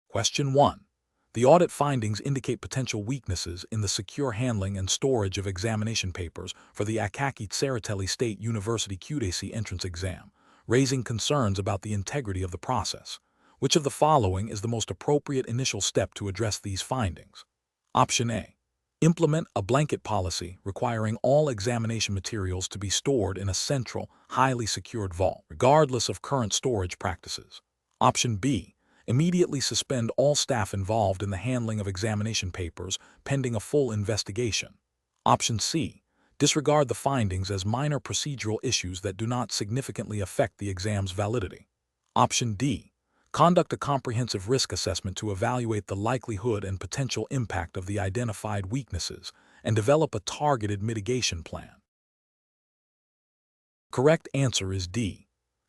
Question 1. The audit findings indicate potential weaknesses in the secure handling and storage of examination papers for the Akaki Tsereteli State University Kutaisi entrance exam, raising concerns about the integrity of the process. Which of the following is the most appropriate initial step to address these findings? Option A. Implement a blanket policy requiring all examination materials to be stored in a central, highly secured vault, regardless of current storage practices. Option B. Immediately suspend all staff involved in the handling of examination papers pending a full investigation. Option C. Disregard the findings as minor procedural issues that do not significantly affect the exam's validity. Option D. Conduct a comprehensive risk assessment to evaluate the likelihood and potential impact of the identified weaknesses and develop a targeted mitigation plan. Correct answer is D.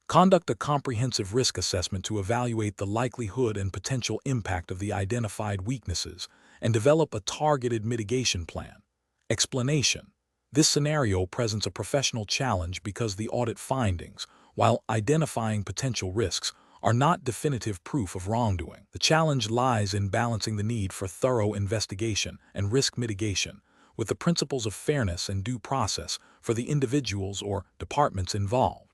Conduct a comprehensive risk assessment to evaluate the likelihood and potential impact of the identified weaknesses and develop a targeted mitigation plan. Explanation. This scenario presents a professional challenge because the audit findings, while identifying potential risks, are not definitive proof of wrongdoing. The challenge lies in balancing the need for thorough investigation and risk mitigation with the principles of fairness and due process for the individuals or departments involved.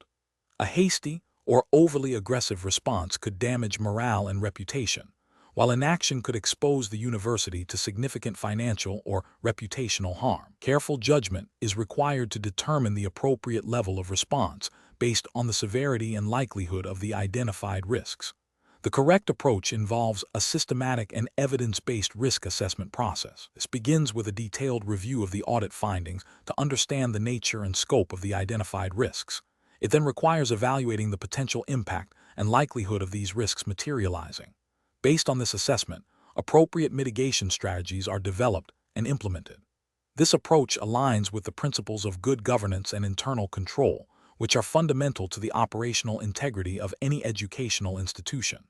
A hasty or overly aggressive response could damage morale and reputation, while inaction could expose the university to significant financial or reputational harm. Careful judgment is required to determine the appropriate level of response based on the severity and likelihood of the identified risks. The correct approach involves a systematic and evidence-based risk assessment process. This begins with a detailed review of the audit findings to understand the nature and scope of the identified risks. It then requires evaluating the potential impact and likelihood of these risks materializing. Based on this assessment, appropriate mitigation strategies are developed and implemented. This approach aligns with the principles of good governance and internal control, which are fundamental to the operational integrity of any educational institution.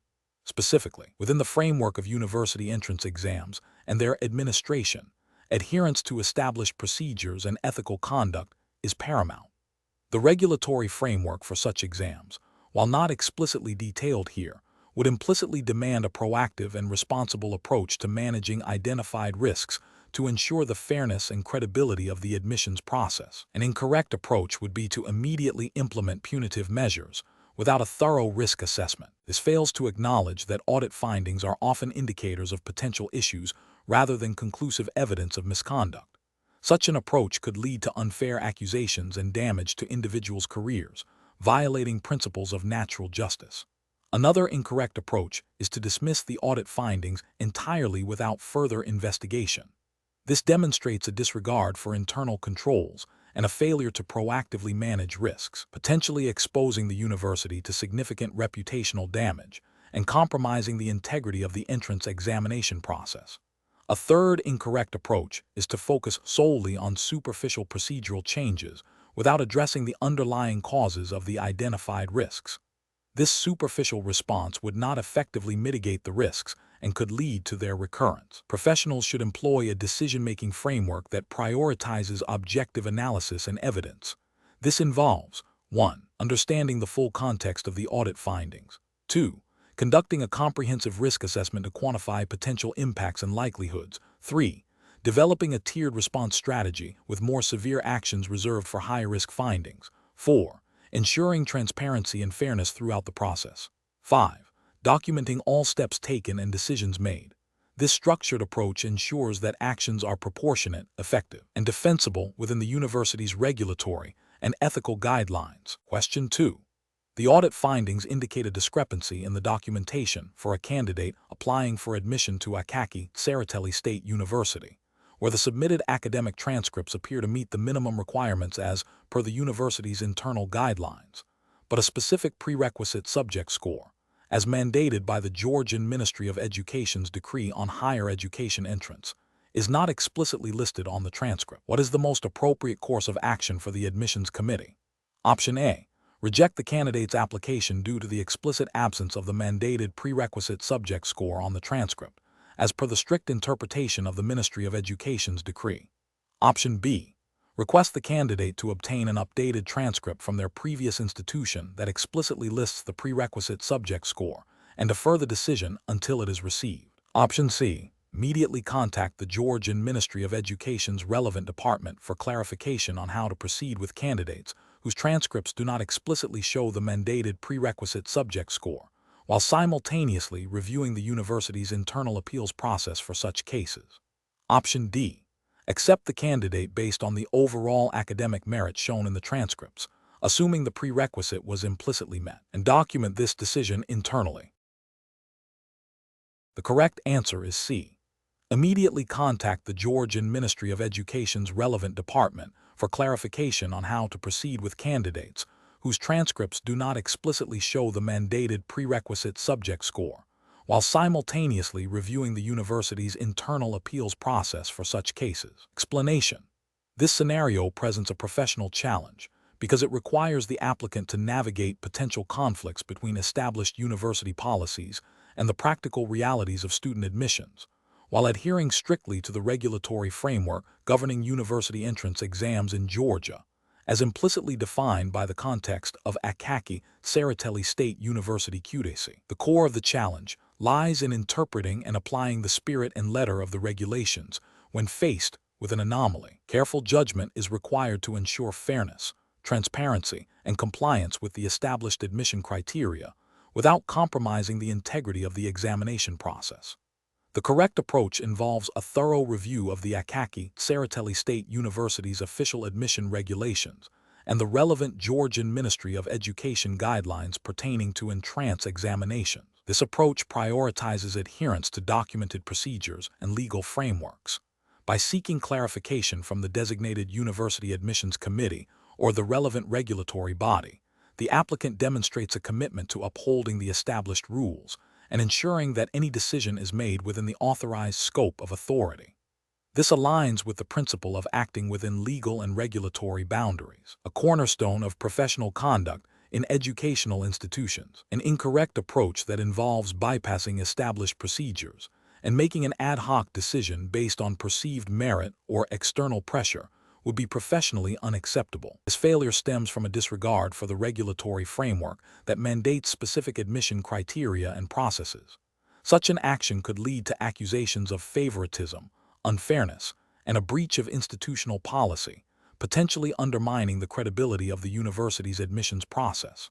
Specifically, within the framework of university entrance exams and their administration, adherence to established procedures and ethical conduct is paramount. The regulatory framework for such exams, while not explicitly detailed here, would implicitly demand a proactive and responsible approach to managing identified risks to ensure the fairness and credibility of the admissions process. An incorrect approach would be to immediately implement punitive measures without a thorough risk assessment. This fails to acknowledge that audit findings are often indicators of potential issues rather than conclusive evidence of misconduct. Such an approach could lead to unfair accusations and damage to individuals' careers, violating principles of natural justice. Another incorrect approach is to dismiss the audit findings entirely without further investigation. This demonstrates a disregard for internal controls and a failure to proactively manage risks, potentially exposing the university to significant reputational damage and compromising the integrity of the entrance examination process. A third incorrect approach is to focus solely on superficial procedural changes without addressing the underlying causes of the identified risks. This superficial response would not effectively mitigate the risks and could lead to their recurrence. Professionals should employ a decision-making framework that prioritizes objective analysis and evidence. This involves 1. Understanding the full context of the audit findings. 2. Conducting a comprehensive risk assessment to quantify potential impacts and likelihoods. 3. Developing a tiered response strategy with more severe actions reserved for high-risk findings. 4. Ensuring transparency and fairness throughout the process. 5. Documenting all steps taken and decisions made. This structured approach ensures that actions are proportionate, effective, and defensible within the university's regulatory and ethical guidelines. Question 2. The audit findings indicate a discrepancy in the documentation for a candidate applying for admission to Akaki, Tsereteli State University, where the submitted academic transcripts appear to meet the minimum requirements as per the university's internal guidelines, but a specific prerequisite subject score, as mandated by the Georgian Ministry of Education's decree on higher education entrance, is not explicitly listed on the transcript. What is the most appropriate course of action for the admissions committee? Option A. Reject the candidate's application due to the explicit absence of the mandated prerequisite subject score on the transcript, as per the strict interpretation of the Ministry of Education's decree. Option B. Request the candidate to obtain an updated transcript from their previous institution that explicitly lists the prerequisite subject score and defer the decision until it is received. Option C. Immediately contact the Georgian Ministry of Education's relevant department for clarification on how to proceed with candidates whose transcripts do not explicitly show the mandated prerequisite subject score, while simultaneously reviewing the university's internal appeals process for such cases. Option D. Accept the candidate based on the overall academic merit shown in the transcripts, assuming the prerequisite was implicitly met, and document this decision internally. The correct answer is C. Immediately contact the Georgian Ministry of Education's relevant department for clarification on how to proceed with candidates whose transcripts do not explicitly show the mandated prerequisite subject score, while simultaneously reviewing the university's internal appeals process for such cases. Explanation: this scenario presents a professional challenge because it requires the applicant to navigate potential conflicts between established university policies and the practical realities of student admissions, while adhering strictly to the regulatory framework governing university entrance exams in Georgia, as implicitly defined by the context of Akaki, Tsereteli State University Kutaisi. The core of the challenge lies in interpreting and applying the spirit and letter of the regulations when faced with an anomaly. Careful judgment is required to ensure fairness, transparency, and compliance with the established admission criteria without compromising the integrity of the examination process. The correct approach involves a thorough review of the Akaki, Tsereteli State University's official admission regulations and the relevant Georgian Ministry of Education guidelines pertaining to entrance examinations. This approach prioritizes adherence to documented procedures and legal frameworks. By seeking clarification from the designated University Admissions Committee or the relevant regulatory body, the applicant demonstrates a commitment to upholding the established rules and ensuring that any decision is made within the authorized scope of authority. This aligns with the principle of acting within legal and regulatory boundaries, a cornerstone of professional conduct in educational institutions. An incorrect approach that involves bypassing established procedures and making an ad hoc decision based on perceived merit or external pressure would be professionally unacceptable. This failure stems from a disregard for the regulatory framework that mandates specific admission criteria and processes. Such an action could lead to accusations of favoritism, unfairness, and a breach of institutional policy, potentially undermining the credibility of the university's admissions process.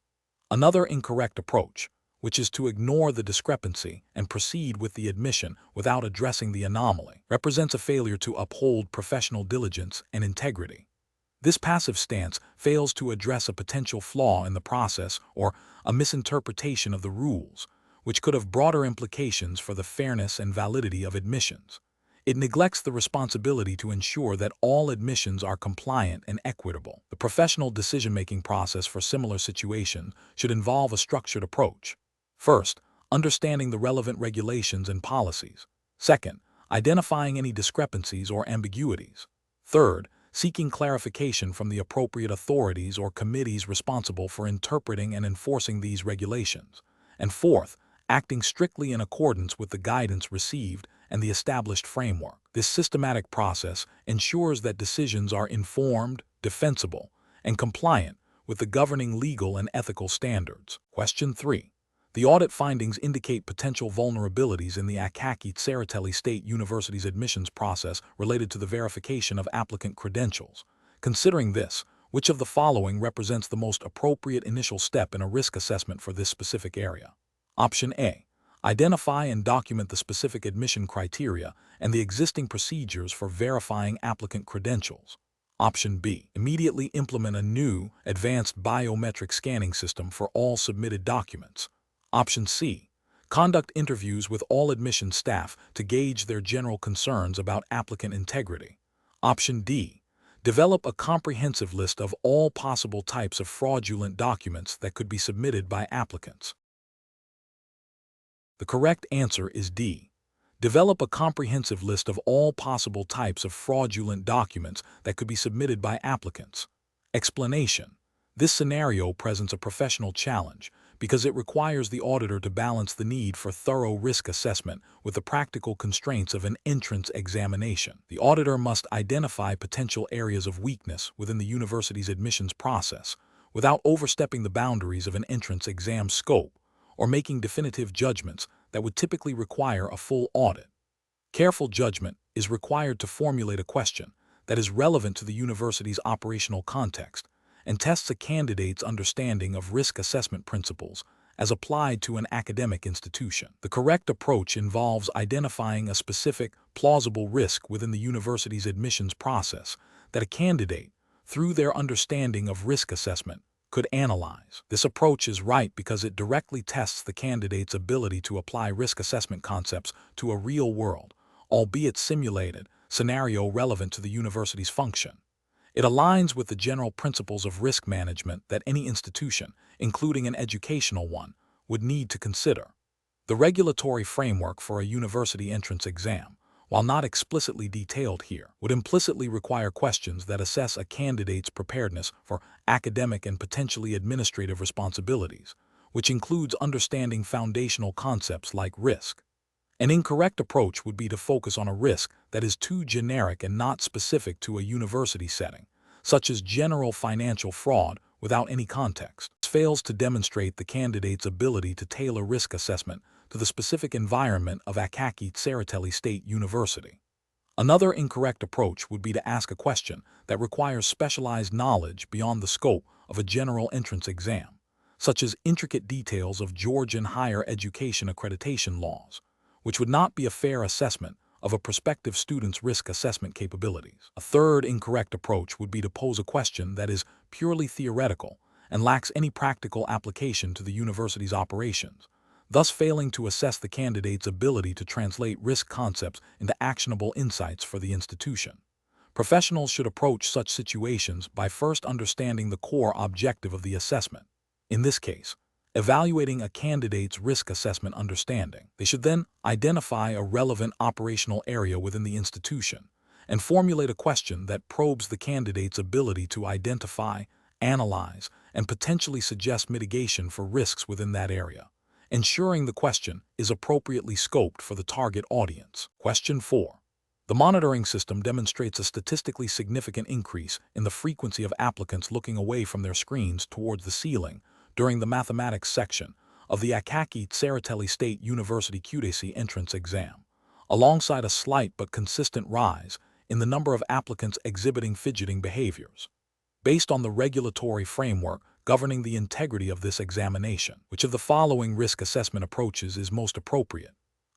Another incorrect approach, which is to ignore the discrepancy and proceed with the admission without addressing the anomaly, represents a failure to uphold professional diligence and integrity. This passive stance fails to address a potential flaw in the process or a misinterpretation of the rules, which could have broader implications for the fairness and validity of admissions. It neglects the responsibility to ensure that all admissions are compliant and equitable. The professional decision-making process for similar situations should involve a structured approach. First, understanding the relevant regulations and policies. Second, identifying any discrepancies or ambiguities. Third, seeking clarification from the appropriate authorities or committees responsible for interpreting and enforcing these regulations. And fourth, acting strictly in accordance with the guidance received and the established framework. This systematic process ensures that decisions are informed, defensible, and compliant with the governing legal and ethical standards. Question 3. The audit findings indicate potential vulnerabilities in the Akaki Tsereteli State University's admissions process related to the verification of applicant credentials. Considering this, which of the following represents the most appropriate initial step in a risk assessment for this specific area? Option A. Identify and document the specific admission criteria and the existing procedures for verifying applicant credentials. Option B. Immediately implement a new, advanced biometric scanning system for all submitted documents. Option C. Conduct interviews with all admission staff to gauge their general concerns about applicant integrity. Option D. Develop a comprehensive list of all possible types of fraudulent documents that could be submitted by applicants. The correct answer is D. Develop a comprehensive list of all possible types of fraudulent documents that could be submitted by applicants. Explanation: this scenario presents a professional challenge because it requires the auditor to balance the need for thorough risk assessment with the practical constraints of an entrance examination. The auditor must identify potential areas of weakness within the university's admissions process without overstepping the boundaries of an entrance exam scope or making definitive judgments that would typically require a full audit. Careful judgment is required to formulate a question that is relevant to the university's operational context and tests a candidate's understanding of risk assessment principles as applied to an academic institution. The correct approach involves identifying a specific, plausible risk within the university's admissions process that a candidate, through their understanding of risk assessment, could analyze. This approach is right because it directly tests the candidate's ability to apply risk assessment concepts to a real-world, albeit simulated, scenario relevant to the university's function. It aligns with the general principles of risk management that any institution, including an educational one, would need to consider. The regulatory framework for a university entrance exam, while not explicitly detailed here, would implicitly require questions that assess a candidate's preparedness for academic and potentially administrative responsibilities, which includes understanding foundational concepts like risk. An incorrect approach would be to focus on a risk that is too generic and not specific to a university setting, such as general financial fraud without any context. This fails to demonstrate the candidate's ability to tailor risk assessment to the specific environment of Akaki Tsereteli State University. Another incorrect approach would be to ask a question that requires specialized knowledge beyond the scope of a general entrance exam, such as intricate details of Georgian higher education accreditation laws, which would not be a fair assessment of a prospective student's risk assessment capabilities. A third incorrect approach would be to pose a question that is purely theoretical and lacks any practical application to the university's operations, thus failing to assess the candidate's ability to translate risk concepts into actionable insights for the institution. Professionals should approach such situations by first understanding the core objective of the assessment. In this case, evaluating a candidate's risk assessment understanding. They should then identify a relevant operational area within the institution and formulate a question that probes the candidate's ability to identify, analyze, and potentially suggest mitigation for risks within that area, ensuring the question is appropriately scoped for the target audience. Question 4. The monitoring system demonstrates a statistically significant increase in the frequency of applicants looking away from their screens towards the ceiling during the mathematics section of the Akaki Tsereteli State University Kutaisi entrance exam, alongside a slight but consistent rise in the number of applicants exhibiting fidgeting behaviors. Based on the regulatory framework governing the integrity of this examination, which of the following risk assessment approaches is most appropriate?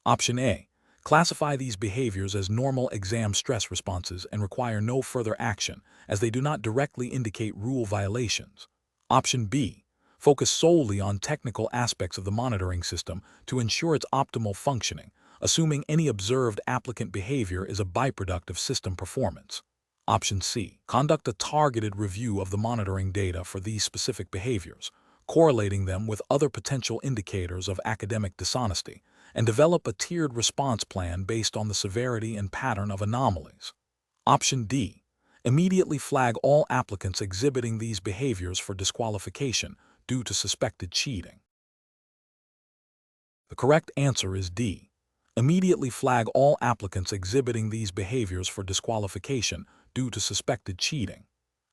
Option A. Classify these behaviors as normal exam stress responses and require no further action, as they do not directly indicate rule violations. Option B. Focus solely on technical aspects of the monitoring system to ensure its optimal functioning, assuming any observed applicant behavior is a byproduct of system performance. Option C. Conduct a targeted review of the monitoring data for these specific behaviors, correlating them with other potential indicators of academic dishonesty, and develop a tiered response plan based on the severity and pattern of anomalies. Option D. Immediately flag all applicants exhibiting these behaviors for disqualification due to suspected cheating. The correct answer is D. Immediately flag all applicants exhibiting these behaviors for disqualification due to suspected cheating.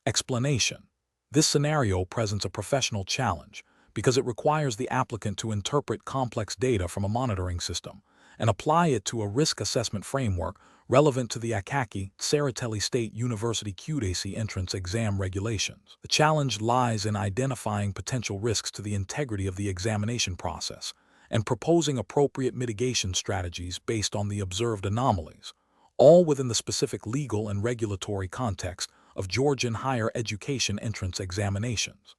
Explanation. This scenario presents a professional challenge because it requires the applicant to interpret complex data from a monitoring system and apply it to a risk assessment framework relevant to the Akaki Tsereteli State University Kutaisi entrance exam regulations. The challenge lies in identifying potential risks to the integrity of the examination process and proposing appropriate mitigation strategies based on the observed anomalies, all within the specific legal and regulatory context of Georgian higher education entrance examinations.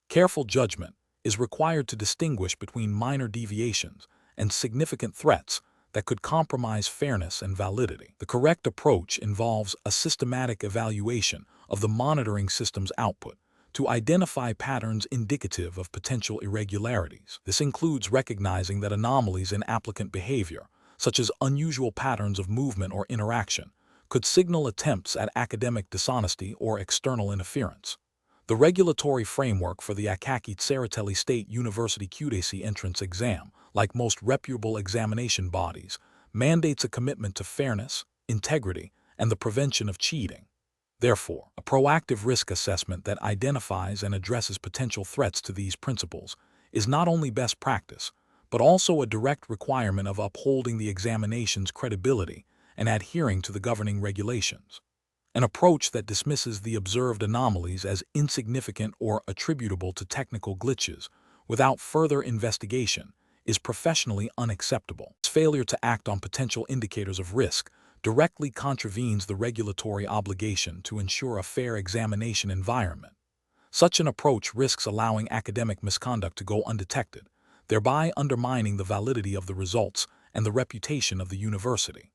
Careful judgment is required to distinguish between minor deviations and significant threats that could compromise fairness and validity. The correct approach involves a systematic evaluation of the monitoring system's output to identify patterns indicative of potential irregularities. This includes recognizing that anomalies in applicant behavior, such as unusual patterns of movement or interaction, could signal attempts at academic dishonesty or external interference. The regulatory framework for the Akaki Tsereteli State University Kutaisi entrance exam, like most reputable examination bodies, mandates a commitment to fairness, integrity, and the prevention of cheating. Therefore, a proactive risk assessment that identifies and addresses potential threats to these principles is not only best practice, but also a direct requirement of upholding the examination's credibility and adhering to the governing regulations. An approach that dismisses the observed anomalies as insignificant or attributable to technical glitches without further investigation is professionally unacceptable. Its failure to act on potential indicators of risk directly contravenes the regulatory obligation to ensure a fair examination environment. Such an approach risks allowing academic misconduct to go undetected, thereby undermining the validity of the results and the reputation of the university.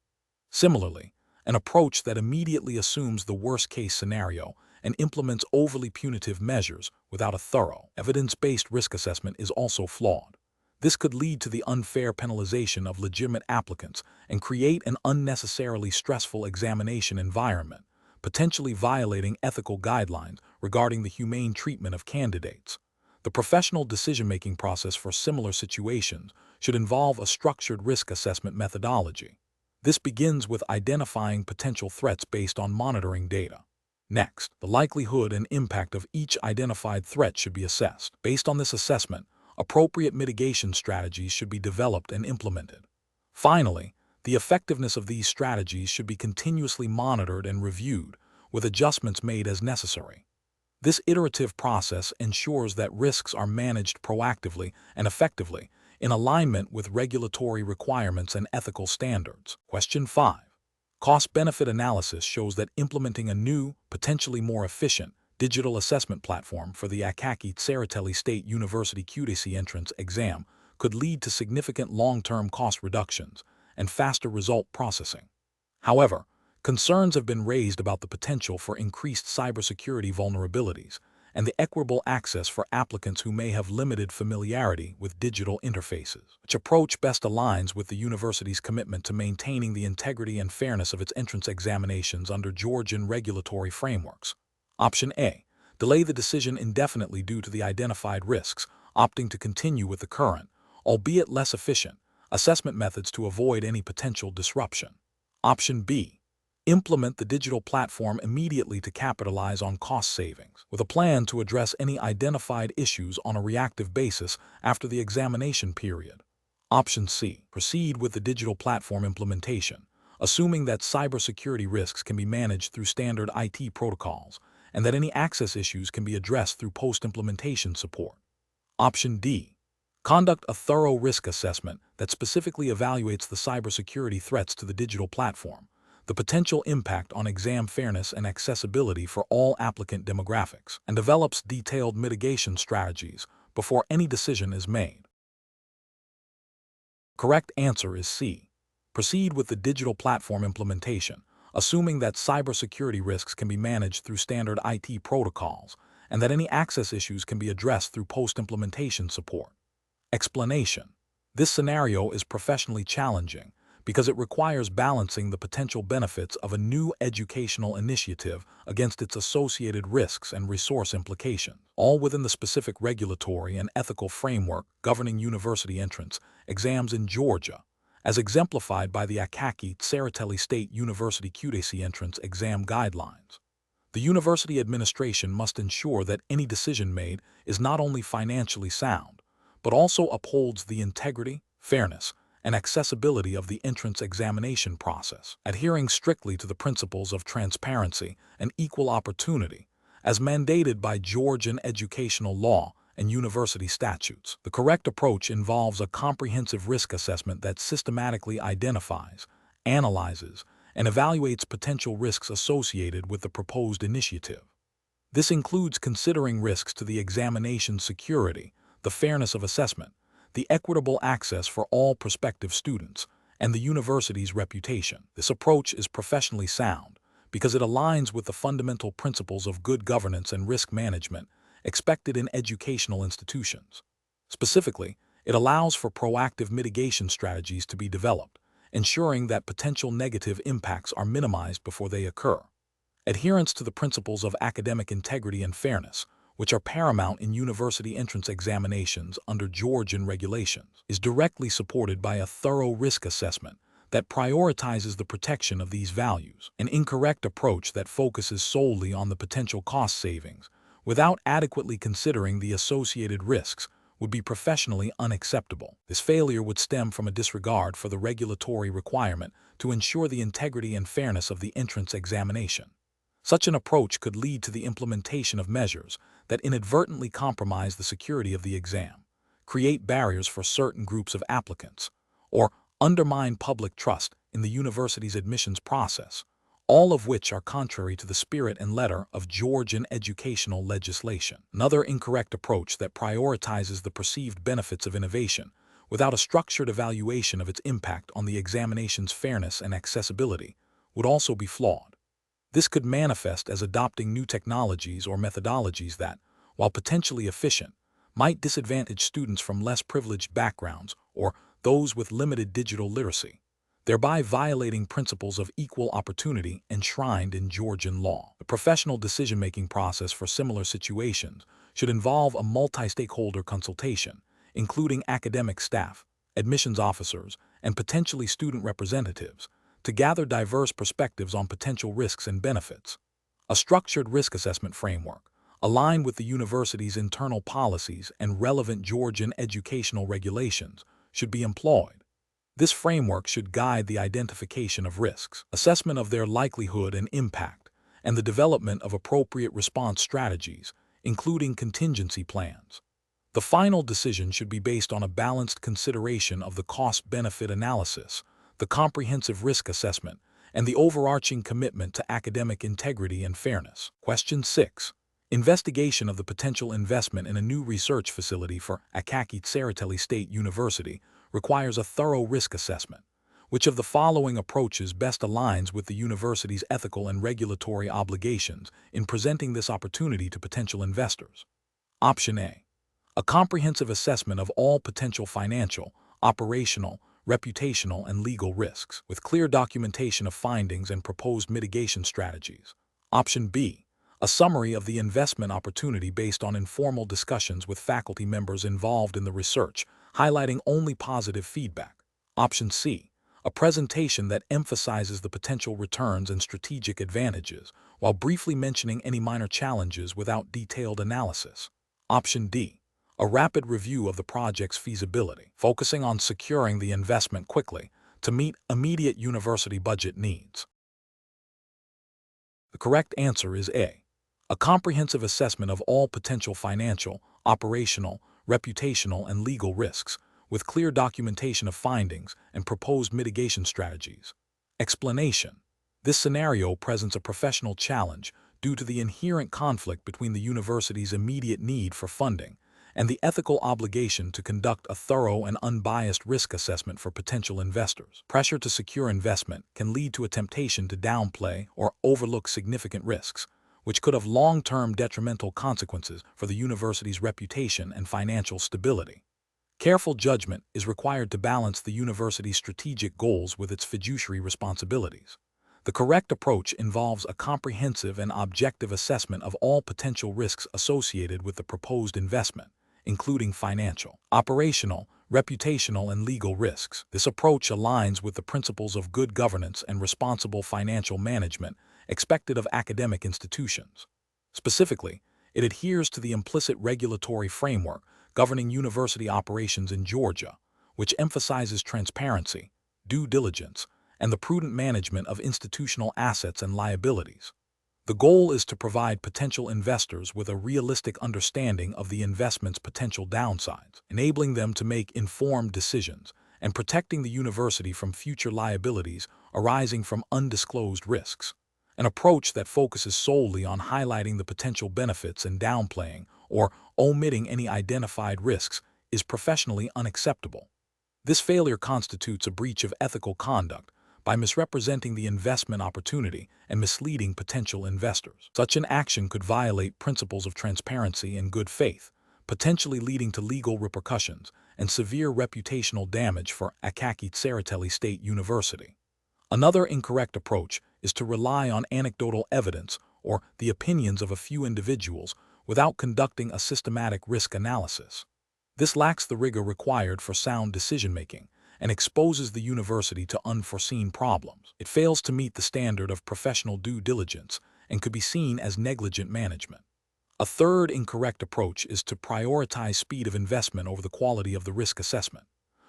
Similarly, an approach that immediately assumes the worst-case scenario and implements overly punitive measures without a thorough, evidence-based risk assessment is also flawed. This could lead to the unfair penalization of legitimate applicants and create an unnecessarily stressful examination environment, potentially violating ethical guidelines regarding the humane treatment of candidates. The professional decision-making process for similar situations should involve a structured risk assessment methodology. This begins with identifying potential threats based on monitoring data. Next, the likelihood and impact of each identified threat should be assessed. Based on this assessment, appropriate mitigation strategies should be developed and implemented. Finally, the effectiveness of these strategies should be continuously monitored and reviewed, with adjustments made as necessary. This iterative process ensures that risks are managed proactively and effectively in alignment with regulatory requirements and ethical standards. Question 5. Cost-benefit analysis shows that implementing a new, potentially more efficient, digital assessment platform for the Akaki Tsereteli State University Kutaisi entrance exam could lead to significant long-term cost reductions and faster result processing. However, concerns have been raised about the potential for increased cybersecurity vulnerabilities and the equitable access for applicants who may have limited familiarity with digital interfaces. Which approach best aligns with the university's commitment to maintaining the integrity and fairness of its entrance examinations under Georgian regulatory frameworks? Option A. Delay the decision indefinitely due to the identified risks, opting to continue with the current, albeit less efficient, assessment methods to avoid any potential disruption. Option B. Implement the digital platform immediately to capitalize on cost savings, with a plan to address any identified issues on a reactive basis after the examination period. Option C. Proceed with the digital platform implementation, assuming that cybersecurity risks can be managed through standard IT protocols and that any access issues can be addressed through post-implementation support. Option D. Conduct a thorough risk assessment that specifically evaluates the cybersecurity threats to the digital platform, the potential impact on exam fairness and accessibility for all applicant demographics, and develops detailed mitigation strategies before any decision is made. Correct answer is C. Proceed with the digital platform implementation, assuming that cybersecurity risks can be managed through standard IT protocols and that any access issues can be addressed through post-implementation support. Explanation. This scenario is professionally challenging because it requires balancing the potential benefits of a new educational initiative against its associated risks and resource implications, all within the specific regulatory and ethical framework governing university entrance exams in Georgia, as exemplified by the Akaki Tsereteli State University Kutaisi entrance exam guidelines. The university administration must ensure that any decision made is not only financially sound, but also upholds the integrity, fairness, and accessibility of the entrance examination process, adhering strictly to the principles of transparency and equal opportunity, as mandated by Georgian educational law and university statutes. The correct approach involves a comprehensive risk assessment that systematically identifies, analyzes, and evaluates potential risks associated with the proposed initiative. This includes considering risks to the examination's security, the fairness of assessment, the equitable access for all prospective students, and the university's reputation. This approach is professionally sound because it aligns with the fundamental principles of good governance and risk management expected in educational institutions. Specifically, it allows for proactive mitigation strategies to be developed, ensuring that potential negative impacts are minimized before they occur. Adherence to the principles of academic integrity and fairness, which are paramount in university entrance examinations under Georgian regulations, is directly supported by a thorough risk assessment that prioritizes the protection of these values. An incorrect approach that focuses solely on the potential cost savings without adequately considering the associated risks would be professionally unacceptable. This failure would stem from a disregard for the regulatory requirement to ensure the integrity and fairness of the entrance examination. Such an approach could lead to the implementation of measures that inadvertently compromise the security of the exam, create barriers for certain groups of applicants, or undermine public trust in the university's admissions process, all of which are contrary to the spirit and letter of Georgian educational legislation. Another incorrect approach that prioritizes the perceived benefits of innovation without a structured evaluation of its impact on the examination's fairness and accessibility would also be flawed. This could manifest as adopting new technologies or methodologies that, while potentially efficient, might disadvantage students from less privileged backgrounds or those with limited digital literacy, thereby violating principles of equal opportunity enshrined in Georgian law. The professional decision-making process for similar situations should involve a multi-stakeholder consultation, including academic staff, admissions officers, and potentially student representatives, to gather diverse perspectives on potential risks and benefits. A structured risk assessment framework, aligned with the university's internal policies and relevant Georgian educational regulations, should be employed. This framework should guide the identification of risks, assessment of their likelihood and impact, and the development of appropriate response strategies, including contingency plans. The final decision should be based on a balanced consideration of the cost-benefit analysis, the comprehensive risk assessment, and the overarching commitment to academic integrity and fairness. Question 6. Investigation of the potential investment in a new research facility for Akaki Tsereteli State University requires a thorough risk assessment. Which of the following approaches best aligns with the university's ethical and regulatory obligations in presenting this opportunity to potential investors? Option A. A comprehensive assessment of all potential financial, operational, reputational, and legal risks, with clear documentation of findings and proposed mitigation strategies. Option B. A summary of the investment opportunity based on informal discussions with faculty members involved in the research, highlighting only positive feedback. Option C. A presentation that emphasizes the potential returns and strategic advantages, while briefly mentioning any minor challenges without detailed analysis. Option D. A rapid review of the project's feasibility, focusing on securing the investment quickly to meet immediate university budget needs. The correct answer is A. A comprehensive assessment of all potential financial, operational, reputational, and legal risks, with clear documentation of findings and proposed mitigation strategies. Explanation. This scenario presents a professional challenge due to the inherent conflict between the university's immediate need for funding and the ethical obligation to conduct a thorough and unbiased risk assessment for potential investors. Pressure to secure investment can lead to a temptation to downplay or overlook significant risks, which could have long-term detrimental consequences for the university's reputation and financial stability. Careful judgment is required to balance the university's strategic goals with its fiduciary responsibilities. The correct approach involves a comprehensive and objective assessment of all potential risks associated with the proposed investment, including financial, operational, reputational, and legal risks. This approach aligns with the principles of good governance and responsible financial management expected of academic institutions. Specifically, it adheres to the implicit regulatory framework governing university operations in Georgia, which emphasizes transparency, due diligence, and the prudent management of institutional assets and liabilities. The goal is to provide potential investors with a realistic understanding of the investment's potential downsides, enabling them to make informed decisions and protecting the university from future liabilities arising from undisclosed risks. An approach that focuses solely on highlighting the potential benefits and downplaying or omitting any identified risks is professionally unacceptable. This failure constitutes a breach of ethical conduct by misrepresenting the investment opportunity and misleading potential investors. Such an action could violate principles of transparency and good faith, potentially leading to legal repercussions and severe reputational damage for Akaki Tsereteli State University. Another incorrect approach is to rely on anecdotal evidence or the opinions of a few individuals without conducting a systematic risk analysis. This lacks the rigor required for sound decision-making and exposes the university to unforeseen problems. It fails to meet the standard of professional due diligence and could be seen as negligent management. A third incorrect approach is to prioritize speed of investment over the quality of the risk assessment.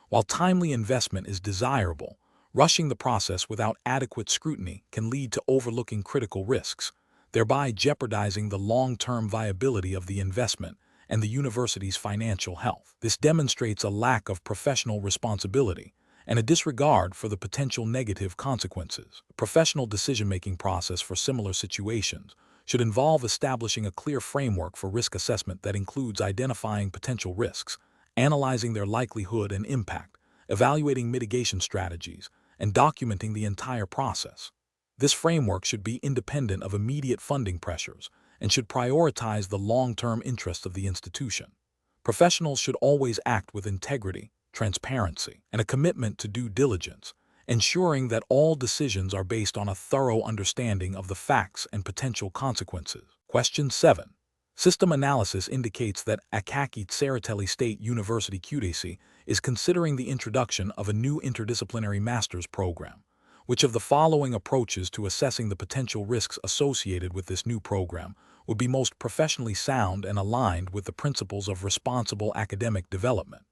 While timely investment is desirable, rushing the process without adequate scrutiny can lead to overlooking critical risks, thereby jeopardizing the long-term viability of the investment and the university's financial health. This demonstrates a lack of professional responsibility and a disregard for the potential negative consequences. A professional decision-making process for similar situations should involve establishing a clear framework for risk assessment that includes identifying potential risks, analyzing their likelihood and impact, evaluating mitigation strategies, and documenting the entire process. This framework should be independent of immediate funding pressures and should prioritize the long-term interests of the institution. Professionals should always act with integrity, transparency, and a commitment to due diligence, ensuring that all decisions are based on a thorough understanding of the facts and potential consequences. Question 7. System analysis indicates that Akaki Tsereteli State University Kutaisi is considering the introduction of a new interdisciplinary master's program. Which of the following approaches to assessing the potential risks associated with this new program would be most professionally sound and aligned with the principles of responsible academic development?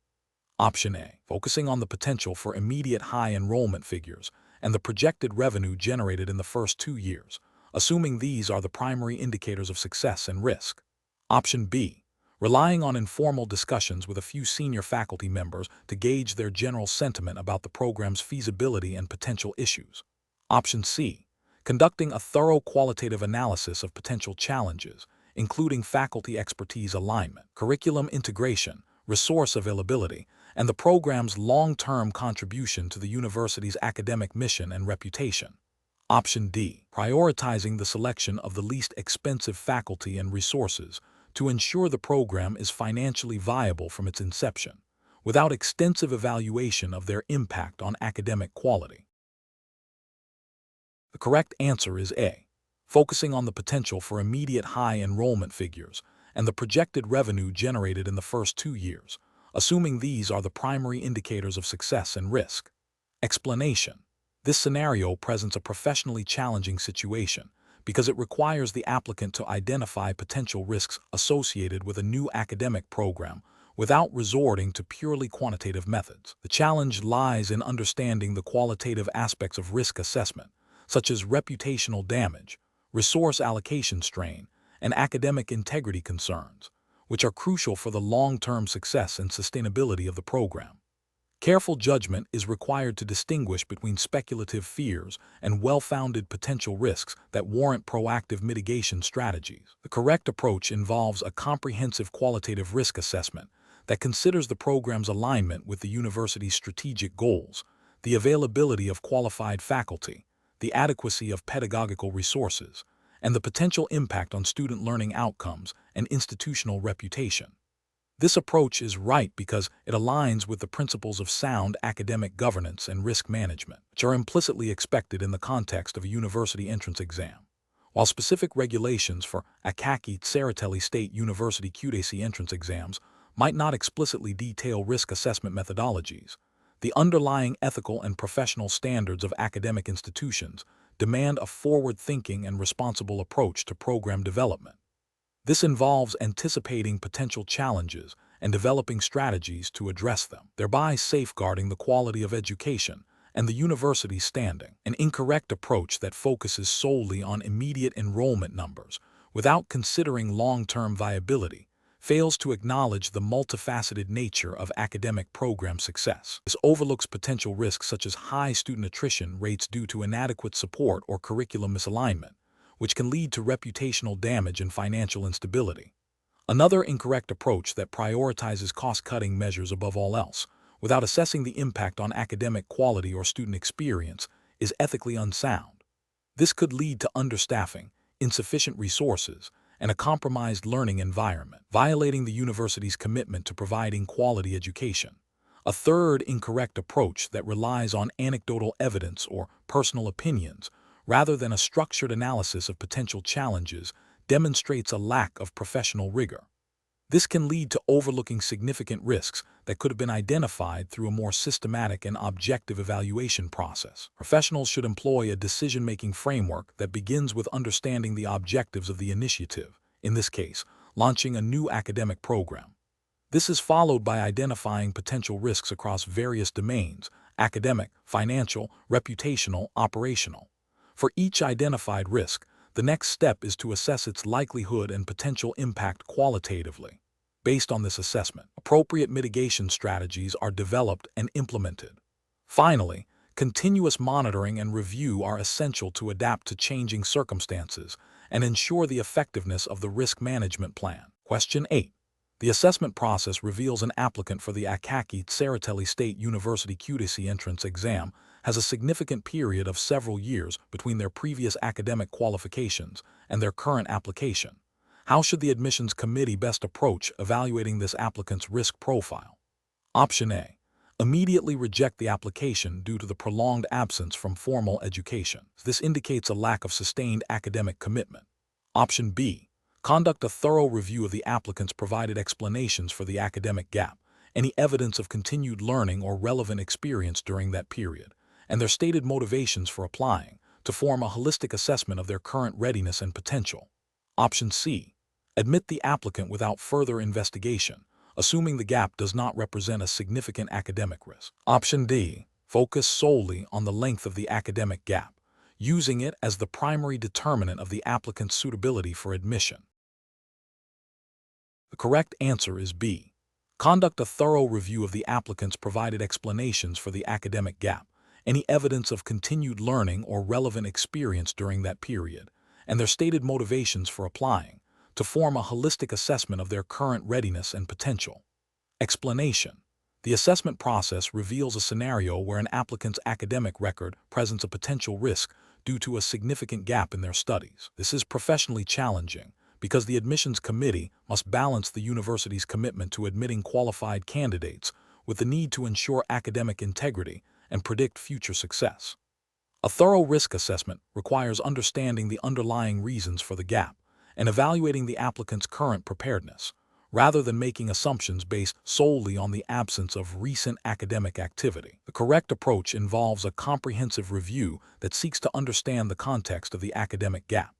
Option A. Focusing on the potential for immediate high enrollment figures and the projected revenue generated in the first 2 years, assuming these are the primary indicators of success and risk. Option B. Relying on informal discussions with a few senior faculty members to gauge their general sentiment about the program's feasibility and potential issues. Option C. Conducting a thorough qualitative analysis of potential challenges, including faculty expertise alignment, curriculum integration, resource availability, and the program's long-term contribution to the university's academic mission and reputation. Option D. Prioritizing the selection of the least expensive faculty and resources to ensure the program is financially viable from its inception, without extensive evaluation of their impact on academic quality. The correct answer is A. Focusing on the potential for immediate high enrollment figures and the projected revenue generated in the first 2 years, assuming these are the primary indicators of success and risk. Explanation. This scenario presents a professionally challenging situation because it requires the applicant to identify potential risks associated with a new academic program without resorting to purely quantitative methods. The challenge lies in understanding the qualitative aspects of risk assessment, such as reputational damage, resource allocation strain, and academic integrity concerns, which are crucial for the long-term success and sustainability of the program. Careful judgment is required to distinguish between speculative fears and well-founded potential risks that warrant proactive mitigation strategies. The correct approach involves a comprehensive qualitative risk assessment that considers the program's alignment with the university's strategic goals, the availability of qualified faculty, the adequacy of pedagogical resources, and the potential impact on student learning outcomes and institutional reputation. This approach is right because it aligns with the principles of sound academic governance and risk management, which are implicitly expected in the context of a university entrance exam. While specific regulations for Akaki Tsereteli State University Kutaisi entrance exams might not explicitly detail risk assessment methodologies, the underlying ethical and professional standards of academic institutions demand a forward-thinking and responsible approach to program development. This involves anticipating potential challenges and developing strategies to address them, thereby safeguarding the quality of education and the university's standing. An incorrect approach that focuses solely on immediate enrollment numbers without considering long-term viability fails to acknowledge the multifaceted nature of academic program success. This overlooks potential risks such as high student attrition rates due to inadequate support or curriculum misalignment, which can lead to reputational damage and financial instability. Another incorrect approach that prioritizes cost-cutting measures above all else, without assessing the impact on academic quality or student experience, is ethically unsound. This could lead to understaffing, insufficient resources, and a compromised learning environment, violating the university's commitment to providing quality education. A third incorrect approach that relies on anecdotal evidence or personal opinions rather than a structured analysis of potential challenges demonstrates a lack of professional rigor. This can lead to overlooking significant risks that could have been identified through a more systematic and objective evaluation process. Professionals should employ a decision-making framework that begins with understanding the objectives of the initiative, in this case, launching a new academic program. This is followed by identifying potential risks across various domains: academic, financial, reputational, operational. For each identified risk, the next step is to assess its likelihood and potential impact qualitatively. Based on this assessment, appropriate mitigation strategies are developed and implemented. Finally, continuous monitoring and review are essential to adapt to changing circumstances and ensure the effectiveness of the risk management plan. Question 8. The assessment process reveals an applicant for the Akaki Tsereteli State University Kutaisi entrance exam has a significant period of several years between their previous academic qualifications and their current application. How should the admissions committee best approach evaluating this applicant's risk profile? Option A. Immediately reject the application due to the prolonged absence from formal education. This indicates a lack of sustained academic commitment. Option B. Conduct a thorough review of the applicant's provided explanations for the academic gap, any evidence of continued learning or relevant experience during that period, and their stated motivations for applying, to form a holistic assessment of their current readiness and potential. Option C. Admit the applicant without further investigation, assuming the gap does not represent a significant academic risk. Option D. Focus solely on the length of the academic gap, using it as the primary determinant of the applicant's suitability for admission. The correct answer is B. Conduct a thorough review of the applicant's provided explanations for the academic gap, any evidence of continued learning or relevant experience during that period, and their stated motivations for applying, to form a holistic assessment of their current readiness and potential. Explanation. The assessment process reveals a scenario where an applicant's academic record presents a potential risk due to a significant gap in their studies. This is professionally challenging because the admissions committee must balance the university's commitment to admitting qualified candidates with the need to ensure academic integrity and predict future success. A thorough risk assessment requires understanding the underlying reasons for the gap and evaluating the applicant's current preparedness, rather than making assumptions based solely on the absence of recent academic activity. The correct approach involves a comprehensive review that seeks to understand the context of the academic gap.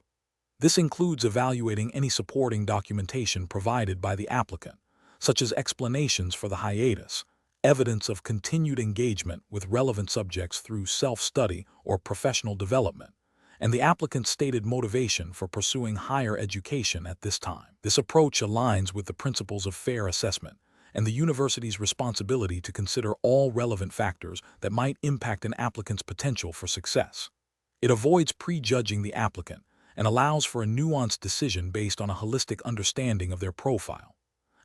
This includes evaluating any supporting documentation provided by the applicant, such as explanations for the hiatus, evidence of continued engagement with relevant subjects through self-study or professional development, and the applicant's stated motivation for pursuing higher education at this time. This approach aligns with the principles of fair assessment and the university's responsibility to consider all relevant factors that might impact an applicant's potential for success. It avoids prejudging the applicant and allows for a nuanced decision based on a holistic understanding of their profile.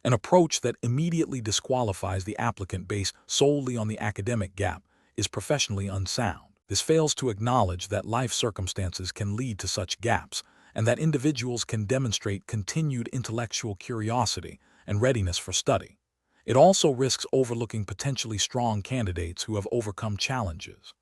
An approach that immediately disqualifies the applicant based solely on the academic gap is professionally unsound. This fails to acknowledge that life circumstances can lead to such gaps and that individuals can demonstrate continued intellectual curiosity and readiness for study. It also risks overlooking potentially strong candidates who have overcome challenges.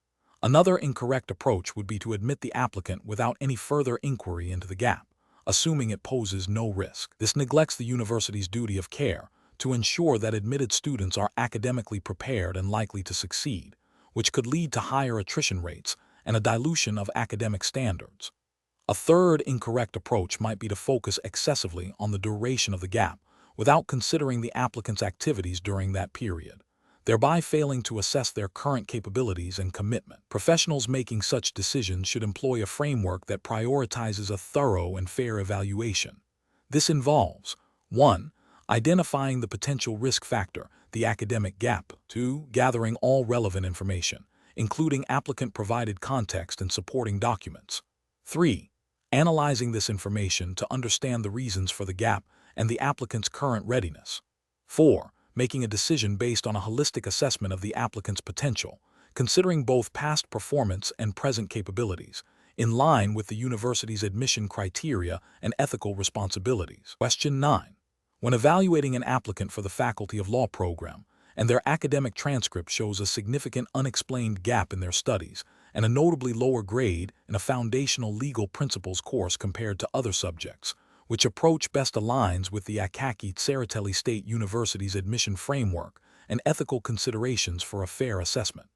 Another incorrect approach would be to admit the applicant without any further inquiry into the gap, assuming it poses no risk. This neglects the university's duty of care to ensure that admitted students are academically prepared and likely to succeed, which could lead to higher attrition rates and a dilution of academic standards. A third incorrect approach might be to focus excessively on the duration of the gap without considering the applicant's activities during that period, thereby failing to assess their current capabilities and commitment. Professionals making such decisions should employ a framework that prioritizes a thorough and fair evaluation. This involves 1. Identifying the potential risk factor, the academic gap. 2. Gathering all relevant information, including applicant-provided context and supporting documents. 3. Analyzing this information to understand the reasons for the gap and the applicant's current readiness. 4. Making a decision based on a holistic assessment of the applicant's potential, considering both past performance and present capabilities, in line with the university's admission criteria and ethical responsibilities. Question 9. When evaluating an applicant for the Faculty of Law program, and their academic transcript shows a significant unexplained gap in their studies and a notably lower grade in a foundational legal principles course compared to other subjects, which approach best aligns with the Akaki Tsereteli State University's admission framework and ethical considerations for a fair assessment?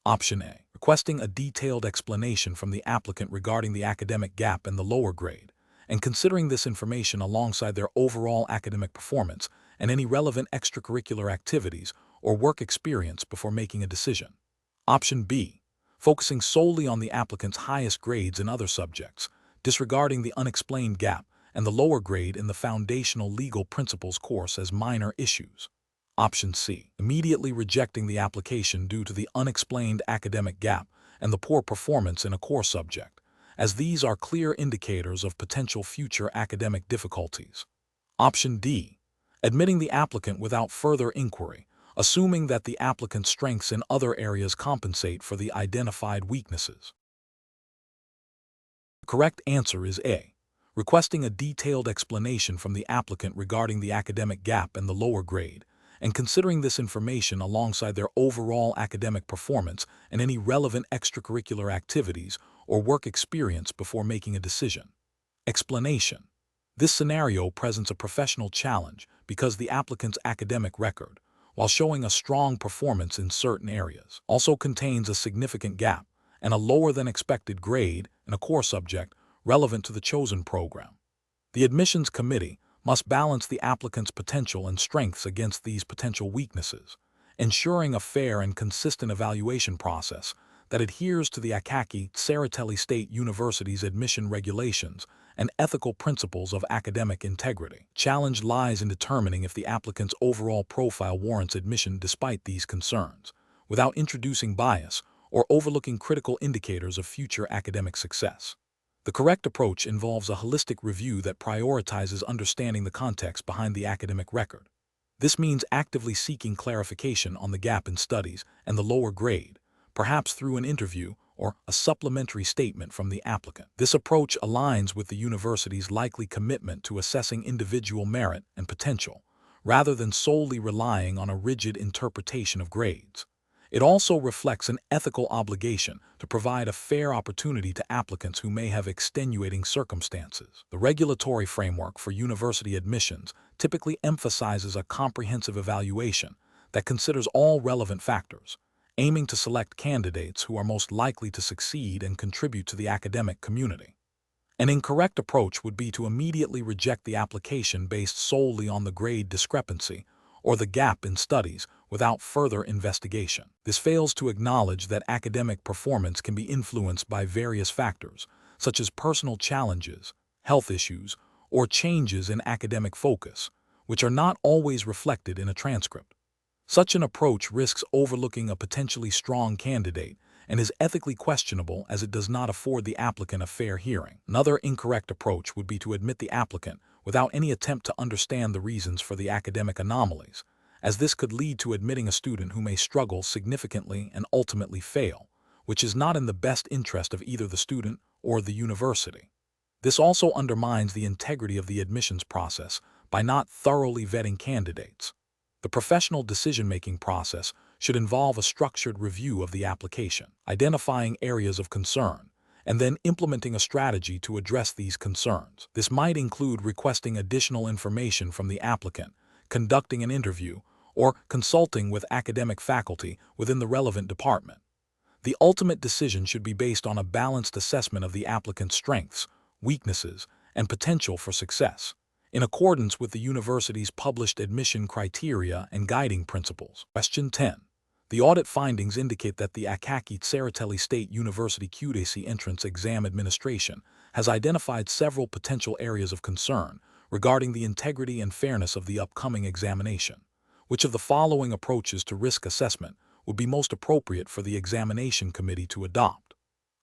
Option A. Requesting a detailed explanation from the applicant regarding the academic gap and the lower grade, and considering this information alongside their overall academic performance and any relevant extracurricular activities or work experience before making a decision. Option B, focusing solely on the applicant's highest grades in other subjects, disregarding the unexplained gap and the lower grade in the foundational legal principles course as minor issues. Option C, immediately rejecting the application due to the unexplained academic gap and the poor performance in a core subject, as these are clear indicators of potential future academic difficulties. Option D, admitting the applicant without further inquiry, assuming that the applicant's strengths in other areas compensate for the identified weaknesses. The correct answer is A, requesting a detailed explanation from the applicant regarding the academic gap and the lower grade, and considering this information alongside their overall academic performance and any relevant extracurricular activities or work experience before making a decision. Explanation. This scenario presents a professional challenge because the applicant's academic record, while showing a strong performance in certain areas, also contains a significant gap and a lower than expected grade in a core subject relevant to the chosen program. The admissions committee must balance the applicant's potential and strengths against these potential weaknesses, ensuring a fair and consistent evaluation process that adheres to the Akaki Tsereteli State University's admission regulations and ethical principles of academic integrity. Challenge lies in determining if the applicant's overall profile warrants admission despite these concerns, without introducing bias or overlooking critical indicators of future academic success. The correct approach involves a holistic review that prioritizes understanding the context behind the academic record. This means actively seeking clarification on the gap in studies and the lower grade, perhaps through an interview or a supplementary statement from the applicant. This approach aligns with the university's likely commitment to assessing individual merit and potential, rather than solely relying on a rigid interpretation of grades. It also reflects an ethical obligation to provide a fair opportunity to applicants who may have extenuating circumstances. The regulatory framework for university admissions typically emphasizes a comprehensive evaluation that considers all relevant factors, aiming to select candidates who are most likely to succeed and contribute to the academic community. An incorrect approach would be to immediately reject the application based solely on the grade discrepancy or the gap in studies without further investigation. This fails to acknowledge that academic performance can be influenced by various factors, such as personal challenges, health issues, or changes in academic focus, which are not always reflected in a transcript. Such an approach risks overlooking a potentially strong candidate and is ethically questionable as it does not afford the applicant a fair hearing. Another incorrect approach would be to admit the applicant without any attempt to understand the reasons for the academic anomalies, as this could lead to admitting a student who may struggle significantly and ultimately fail, which is not in the best interest of either the student or the university. This also undermines the integrity of the admissions process by not thoroughly vetting candidates. The professional decision-making process should involve a structured review of the application, identifying areas of concern, and then implementing a strategy to address these concerns. This might include requesting additional information from the applicant, conducting an interview, or consulting with academic faculty within the relevant department. The ultimate decision should be based on a balanced assessment of the applicant's strengths, weaknesses, and potential for success, in accordance with the university's published admission criteria and guiding principles. Question 10. The audit findings indicate that the Akaki Tsereteli State University Kutaisi Entrance Exam Administration has identified several potential areas of concern regarding the integrity and fairness of the upcoming examination. Which of the following approaches to risk assessment would be most appropriate for the examination committee to adopt?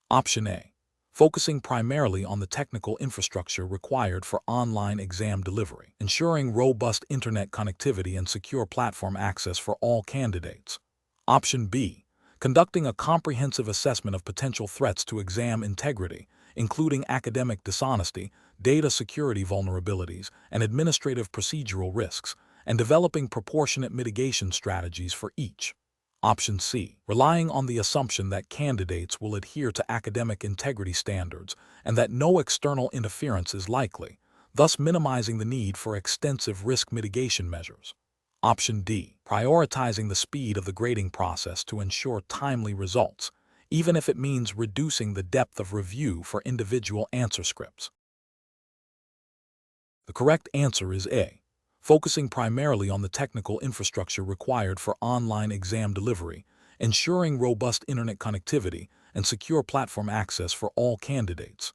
Option A, focusing primarily on the technical infrastructure required for online exam delivery, ensuring robust internet connectivity and secure platform access for all candidates. Option B, conducting a comprehensive assessment of potential threats to exam integrity, including academic dishonesty, data security vulnerabilities, and administrative procedural risks, and developing proportionate mitigation strategies for each. Option C, relying on the assumption that candidates will adhere to academic integrity standards and that no external interference is likely, thus minimizing the need for extensive risk mitigation measures. Option D, prioritizing the speed of the grading process to ensure timely results, even if it means reducing the depth of review for individual answer scripts. The correct answer is A, focusing primarily on the technical infrastructure required for online exam delivery, ensuring robust internet connectivity and secure platform access for all candidates.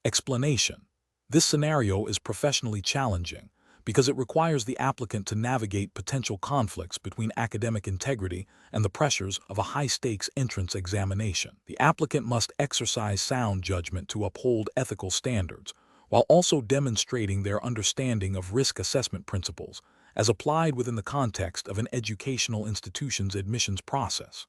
Explanation: this scenario is professionally challenging because it requires the applicant to navigate potential conflicts between academic integrity and the pressures of a high-stakes entrance examination. The applicant must exercise sound judgment to uphold ethical standards, while also demonstrating their understanding of risk assessment principles as applied within the context of an educational institution's admissions process.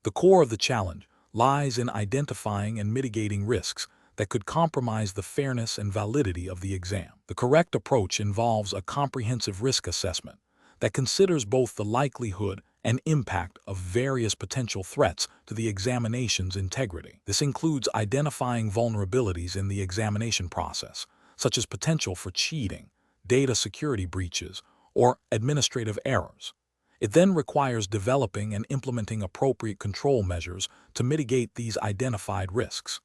The core of the challenge lies in identifying and mitigating risks that could compromise the fairness and validity of the exam. The correct approach involves a comprehensive risk assessment that considers both the likelihood and impact of various potential threats to the examination's integrity. This includes identifying vulnerabilities in the examination process, such as potential for cheating, data security breaches, or administrative errors. It then requires developing and implementing appropriate control measures to mitigate these identified risks.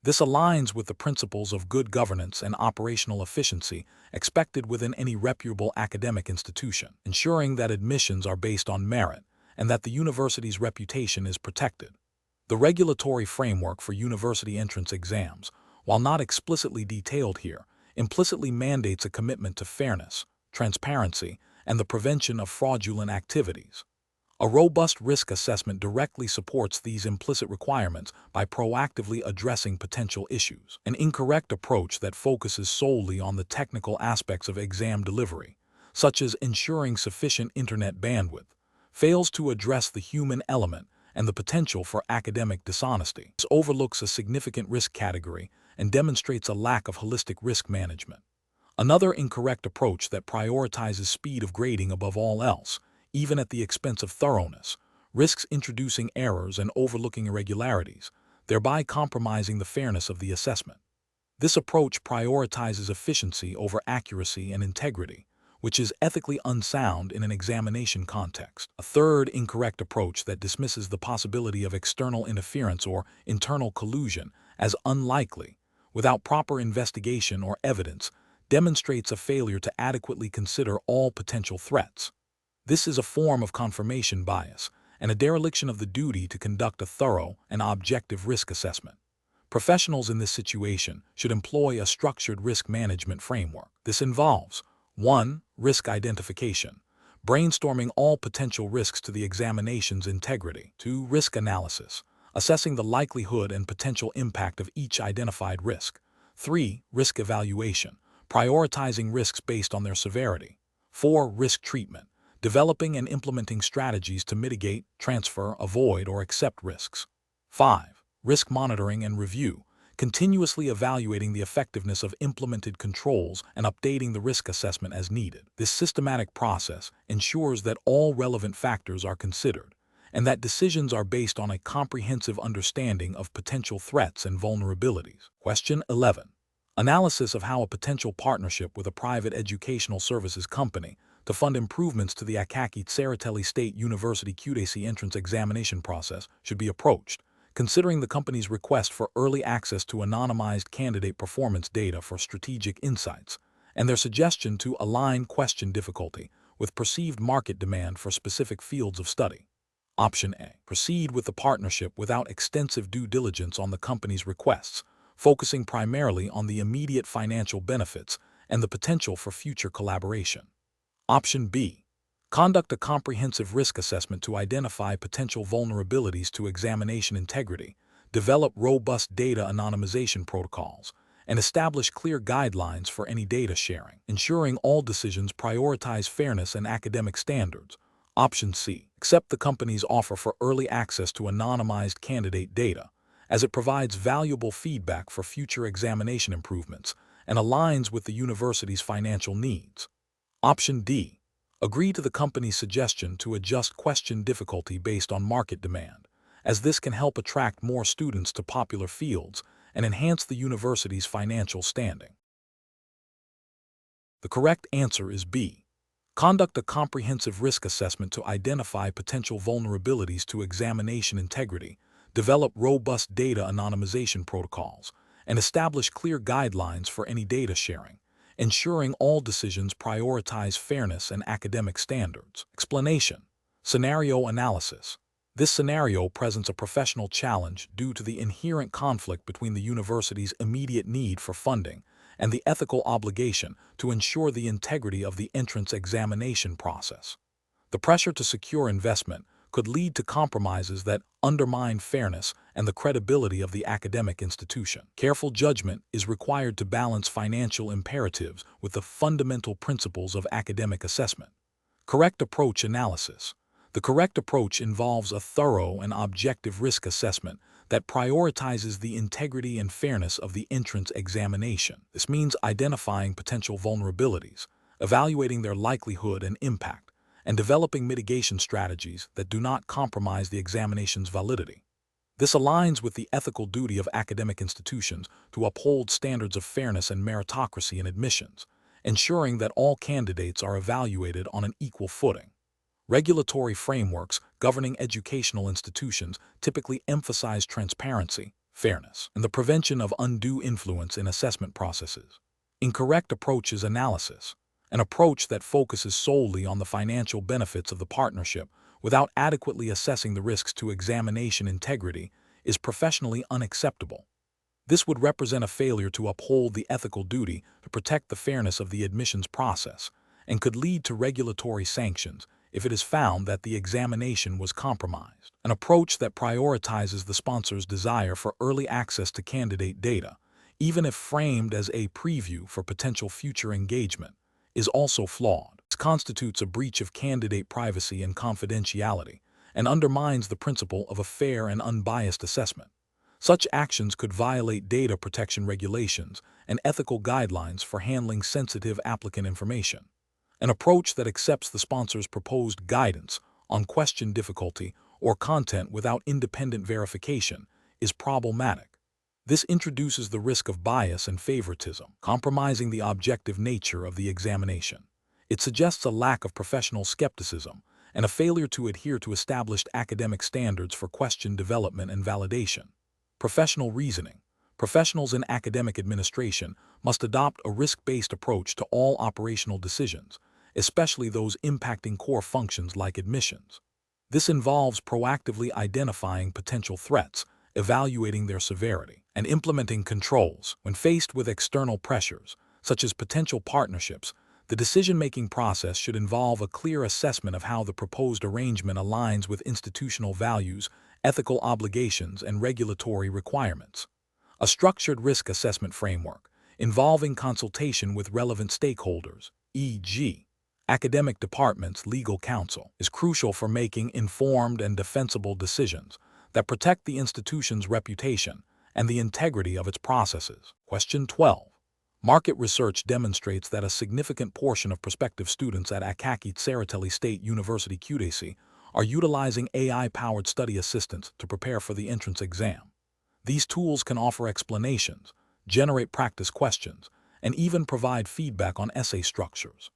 This aligns with the principles of good governance and operational efficiency expected within any reputable academic institution, ensuring that admissions are based on merit and that the university's reputation is protected. The regulatory framework for university entrance exams, while not explicitly detailed here, implicitly mandates a commitment to fairness, transparency, and the prevention of fraudulent activities. A robust risk assessment directly supports these implicit requirements by proactively addressing potential issues. An incorrect approach that focuses solely on the technical aspects of exam delivery, such as ensuring sufficient internet bandwidth, fails to address the human element and the potential for academic dishonesty. This overlooks a significant risk category and demonstrates a lack of holistic risk management. Another incorrect approach that prioritizes speed of grading above all else, even at the expense of thoroughness, risks introducing errors and overlooking irregularities, thereby compromising the fairness of the assessment. This approach prioritizes efficiency over accuracy and integrity, which is ethically unsound in an examination context. A third incorrect approach that dismisses the possibility of external interference or internal collusion as unlikely, without proper investigation or evidence, demonstrates a failure to adequately consider all potential threats. This is a form of confirmation bias and a dereliction of the duty to conduct a thorough and objective risk assessment. Professionals in this situation should employ a structured risk management framework. This involves 1. Risk identification, brainstorming all potential risks to the examination's integrity. 2. Risk analysis, assessing the likelihood and potential impact of each identified risk. 3. Risk evaluation, prioritizing risks based on their severity. 4. Risk treatment, developing and implementing strategies to mitigate, transfer, avoid, or accept risks. 5. Risk monitoring and review, continuously evaluating the effectiveness of implemented controls and updating the risk assessment as needed. This systematic process ensures that all relevant factors are considered and that decisions are based on a comprehensive understanding of potential threats and vulnerabilities. Question 11. Analysis of how a potential partnership with a private educational services company to fund improvements to the Akaki Tsereteli State University Kutaisi entrance examination process should be approached, considering the company's request for early access to anonymized candidate performance data for strategic insights, and their suggestion to align question difficulty with perceived market demand for specific fields of study. Option A. Proceed with the partnership without extensive due diligence on the company's requests, focusing primarily on the immediate financial benefits and the potential for future collaboration. Option B. Conduct a comprehensive risk assessment to identify potential vulnerabilities to examination integrity, develop robust data anonymization protocols, and establish clear guidelines for any data sharing, ensuring all decisions prioritize fairness and academic standards. Option C. Accept the company's offer for early access to anonymized candidate data, as it provides valuable feedback for future examination improvements and aligns with the university's financial needs. Option D. Agree to the company's suggestion to adjust question difficulty based on market demand, as this can help attract more students to popular fields and enhance the university's financial standing. The correct answer is B. Conduct a comprehensive risk assessment to identify potential vulnerabilities to examination integrity, develop robust data anonymization protocols, and establish clear guidelines for any data sharing, ensuring all decisions prioritize fairness and academic standards. Explanation. Scenario analysis. This scenario presents a professional challenge due to the inherent conflict between the university's immediate need for funding and the ethical obligation to ensure the integrity of the entrance examination process. The pressure to secure investment could lead to compromises that undermine fairness and the credibility of the academic institution. Careful judgment is required to balance financial imperatives with the fundamental principles of academic assessment. Correct approach analysis. The correct approach involves a thorough and objective risk assessment that prioritizes the integrity and fairness of the entrance examination. This means identifying potential vulnerabilities, evaluating their likelihood and impact, and developing mitigation strategies that do not compromise the examination's validity. This aligns with the ethical duty of academic institutions to uphold standards of fairness and meritocracy in admissions, ensuring that all candidates are evaluated on an equal footing. Regulatory frameworks governing educational institutions typically emphasize transparency, fairness, and the prevention of undue influence in assessment processes. Incorrect approaches analysis. An approach that focuses solely on the financial benefits of the partnership without adequately assessing the risks to examination integrity is professionally unacceptable. This would represent a failure to uphold the ethical duty to protect the fairness of the admissions process and could lead to regulatory sanctions if it is found that the examination was compromised. An approach that prioritizes the sponsor's desire for early access to candidate data, even if framed as a preview for potential future engagement, is also flawed. This constitutes a breach of candidate privacy and confidentiality and undermines the principle of a fair and unbiased assessment. Such actions could violate data protection regulations and ethical guidelines for handling sensitive applicant information. An approach that accepts the sponsor's proposed guidance on question difficulty or content without independent verification is problematic. This introduces the risk of bias and favoritism, compromising the objective nature of the examination. It suggests a lack of professional skepticism and a failure to adhere to established academic standards for question development and validation. Professional reasoning. Professionals in academic administration must adopt a risk-based approach to all operational decisions, especially those impacting core functions like admissions. This involves proactively identifying potential threats, evaluating their severity, and implementing controls. When faced with external pressures, such as potential partnerships, the decision-making process should involve a clear assessment of how the proposed arrangement aligns with institutional values, ethical obligations, and regulatory requirements. A structured risk assessment framework, involving consultation with relevant stakeholders, e.g., academic departments, legal counsel, is crucial for making informed and defensible decisions that protect the institution's reputation and the integrity of its processes. Question 12. Market research demonstrates that a significant portion of prospective students at Akaki Tsereteli State University Kutaisi are utilizing AI-powered study assistants to prepare for the entrance exam. These tools can offer explanations, generate practice questions, and even provide feedback on essay structures.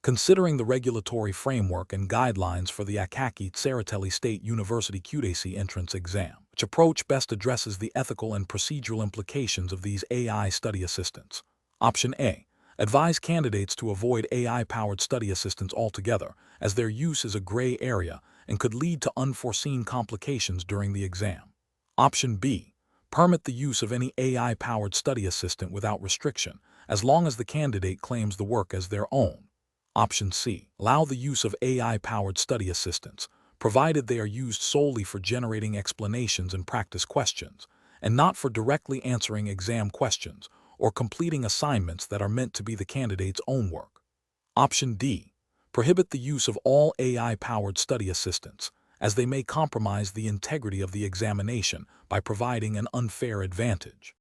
Considering the regulatory framework and guidelines for the Akaki Tsereteli State University Kutaisi entrance exam, which approach best addresses the ethical and procedural implications of these AI study assistants? Option A. Advise candidates to avoid AI-powered study assistants altogether, as their use is a gray area and could lead to unforeseen complications during the exam. Option B. Permit the use of any AI-powered study assistant without restriction, as long as the candidate claims the work as their own. Option C. Allow the use of AI-powered study assistants, provided they are used solely for generating explanations and practice questions, and not for directly answering exam questions or completing assignments that are meant to be the candidate's own work. Option D. Prohibit the use of all AI-powered study assistants, as they may compromise the integrity of the examination by providing an unfair advantage.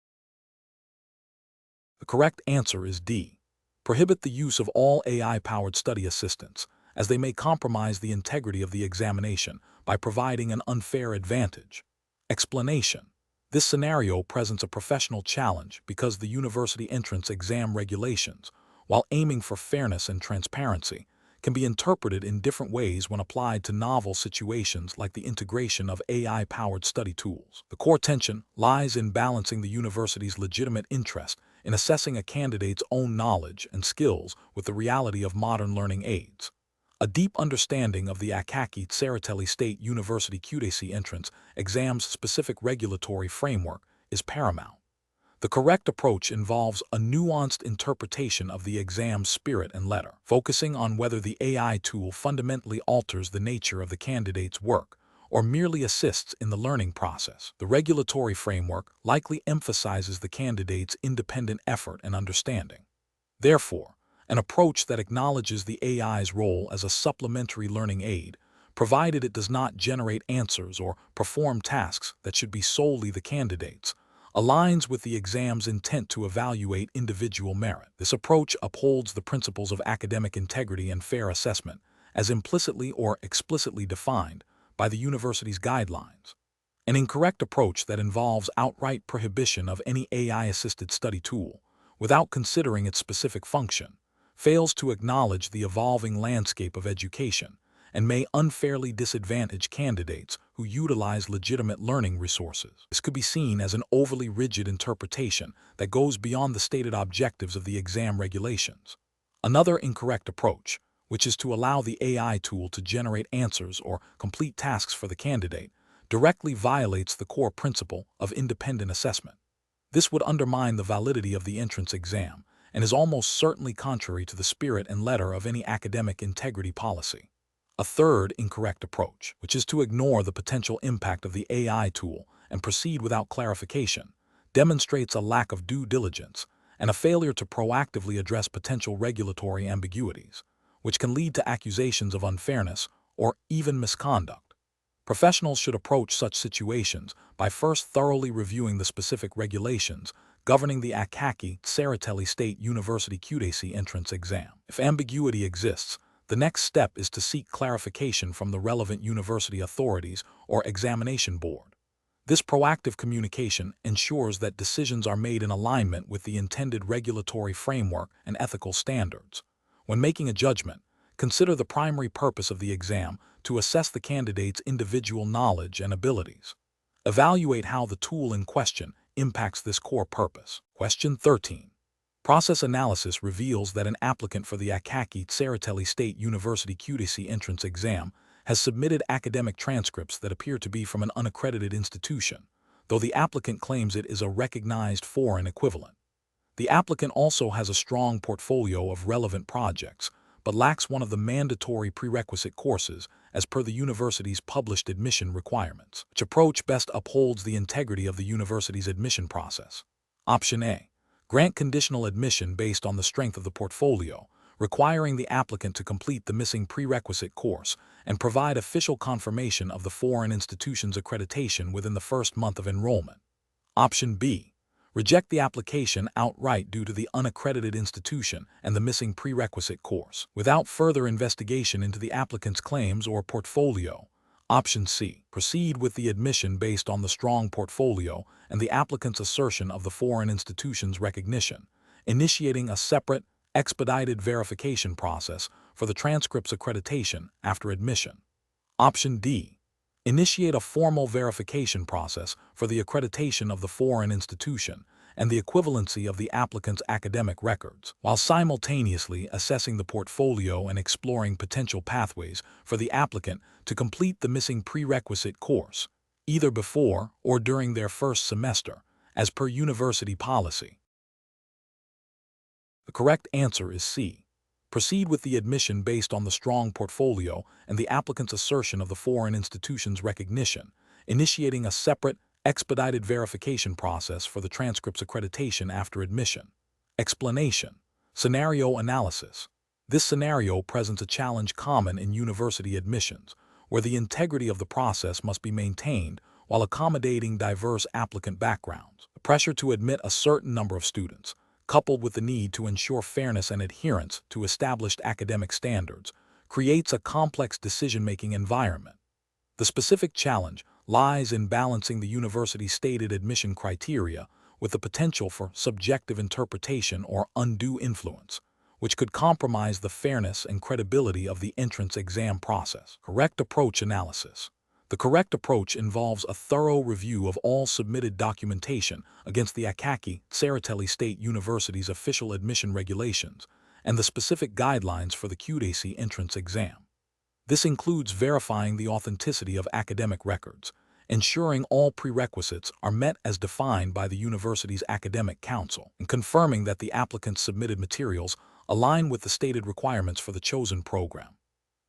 The correct answer is D. Prohibit the use of all AI-powered study assistants, as they may compromise the integrity of the examination by providing an unfair advantage. Explanation. This scenario presents a professional challenge because the university entrance exam regulations, while aiming for fairness and transparency, can be interpreted in different ways when applied to novel situations like the integration of AI-powered study tools. The core tension lies in balancing the university's legitimate interest in assessing a candidate's own knowledge and skills with the reality of modern learning aids. A deep understanding of the Akaki Tsereteli State University Kutaisi entrance exam's specific regulatory framework is paramount. The correct approach involves a nuanced interpretation of the exam's spirit and letter, focusing on whether the AI tool fundamentally alters the nature of the candidate's work or merely assists in the learning process. The regulatory framework likely emphasizes the candidate's independent effort and understanding. Therefore, an approach that acknowledges the AI's role as a supplementary learning aid, provided it does not generate answers or perform tasks that should be solely the candidate's, aligns with the exam's intent to evaluate individual merit. This approach upholds the principles of academic integrity and fair assessment, as implicitly or explicitly defined by the university's guidelines. An incorrect approach that involves outright prohibition of any AI-assisted study tool, without considering its specific function, fails to acknowledge the evolving landscape of education and may unfairly disadvantage candidates who utilize legitimate learning resources. This could be seen as an overly rigid interpretation that goes beyond the stated objectives of the exam regulations. Another incorrect approach, which is to allow the AI tool to generate answers or complete tasks for the candidate, directly violates the core principle of independent assessment. This would undermine the validity of the entrance exam and is almost certainly contrary to the spirit and letter of any academic integrity policy. A third incorrect approach, which is to ignore the potential impact of the AI tool and proceed without clarification, demonstrates a lack of due diligence and a failure to proactively address potential regulatory ambiguities, which can lead to accusations of unfairness or even misconduct. Professionals should approach such situations by first thoroughly reviewing the specific regulations governing the Akaki Tsereteli State University Kutaisi entrance exam. If ambiguity exists, the next step is to seek clarification from the relevant university authorities or examination board. This proactive communication ensures that decisions are made in alignment with the intended regulatory framework and ethical standards. When making a judgment, consider the primary purpose of the exam to assess the candidate's individual knowledge and abilities. Evaluate how the tool in question impacts this core purpose. Question 13. Process analysis reveals that an applicant for the Akaki Tsereteli State University Kutaisi entrance exam has submitted academic transcripts that appear to be from an unaccredited institution, though the applicant claims it is a recognized foreign equivalent. The applicant also has a strong portfolio of relevant projects, but lacks one of the mandatory prerequisite courses as per the university's published admission requirements. Which approach best upholds the integrity of the university's admission process? Option A. Grant conditional admission based on the strength of the portfolio, requiring the applicant to complete the missing prerequisite course and provide official confirmation of the foreign institution's accreditation within the first month of enrollment. Option B. Reject the application outright due to the unaccredited institution and the missing prerequisite course, without further investigation into the applicant's claims or portfolio. Option C. Proceed with the admission based on the strong portfolio and the applicant's assertion of the foreign institution's recognition, initiating a separate, expedited verification process for the transcript's accreditation after admission. Option D. Initiate a formal verification process for the accreditation of the foreign institution and the equivalency of the applicant's academic records, while simultaneously assessing the portfolio and exploring potential pathways for the applicant to complete the missing prerequisite course, either before or during their first semester, as per university policy. The correct answer is C. Proceed with the admission based on the strong portfolio and the applicant's assertion of the foreign institution's recognition, initiating a separate, expedited verification process for the transcript's accreditation after admission. Explanation. Scenario analysis. This scenario presents a challenge common in university admissions, where the integrity of the process must be maintained while accommodating diverse applicant backgrounds. The pressure to admit a certain number of students, coupled with the need to ensure fairness and adherence to established academic standards, creates a complex decision-making environment. The specific challenge lies in balancing the university's stated admission criteria with the potential for subjective interpretation or undue influence, which could compromise the fairness and credibility of the entrance exam process. Correct approach analysis. The correct approach involves a thorough review of all submitted documentation against the Akaki, Tsereteli State University's official admission regulations and the specific guidelines for the Kutaisi entrance exam. This includes verifying the authenticity of academic records, ensuring all prerequisites are met as defined by the university's academic council, and confirming that the applicant's submitted materials align with the stated requirements for the chosen program.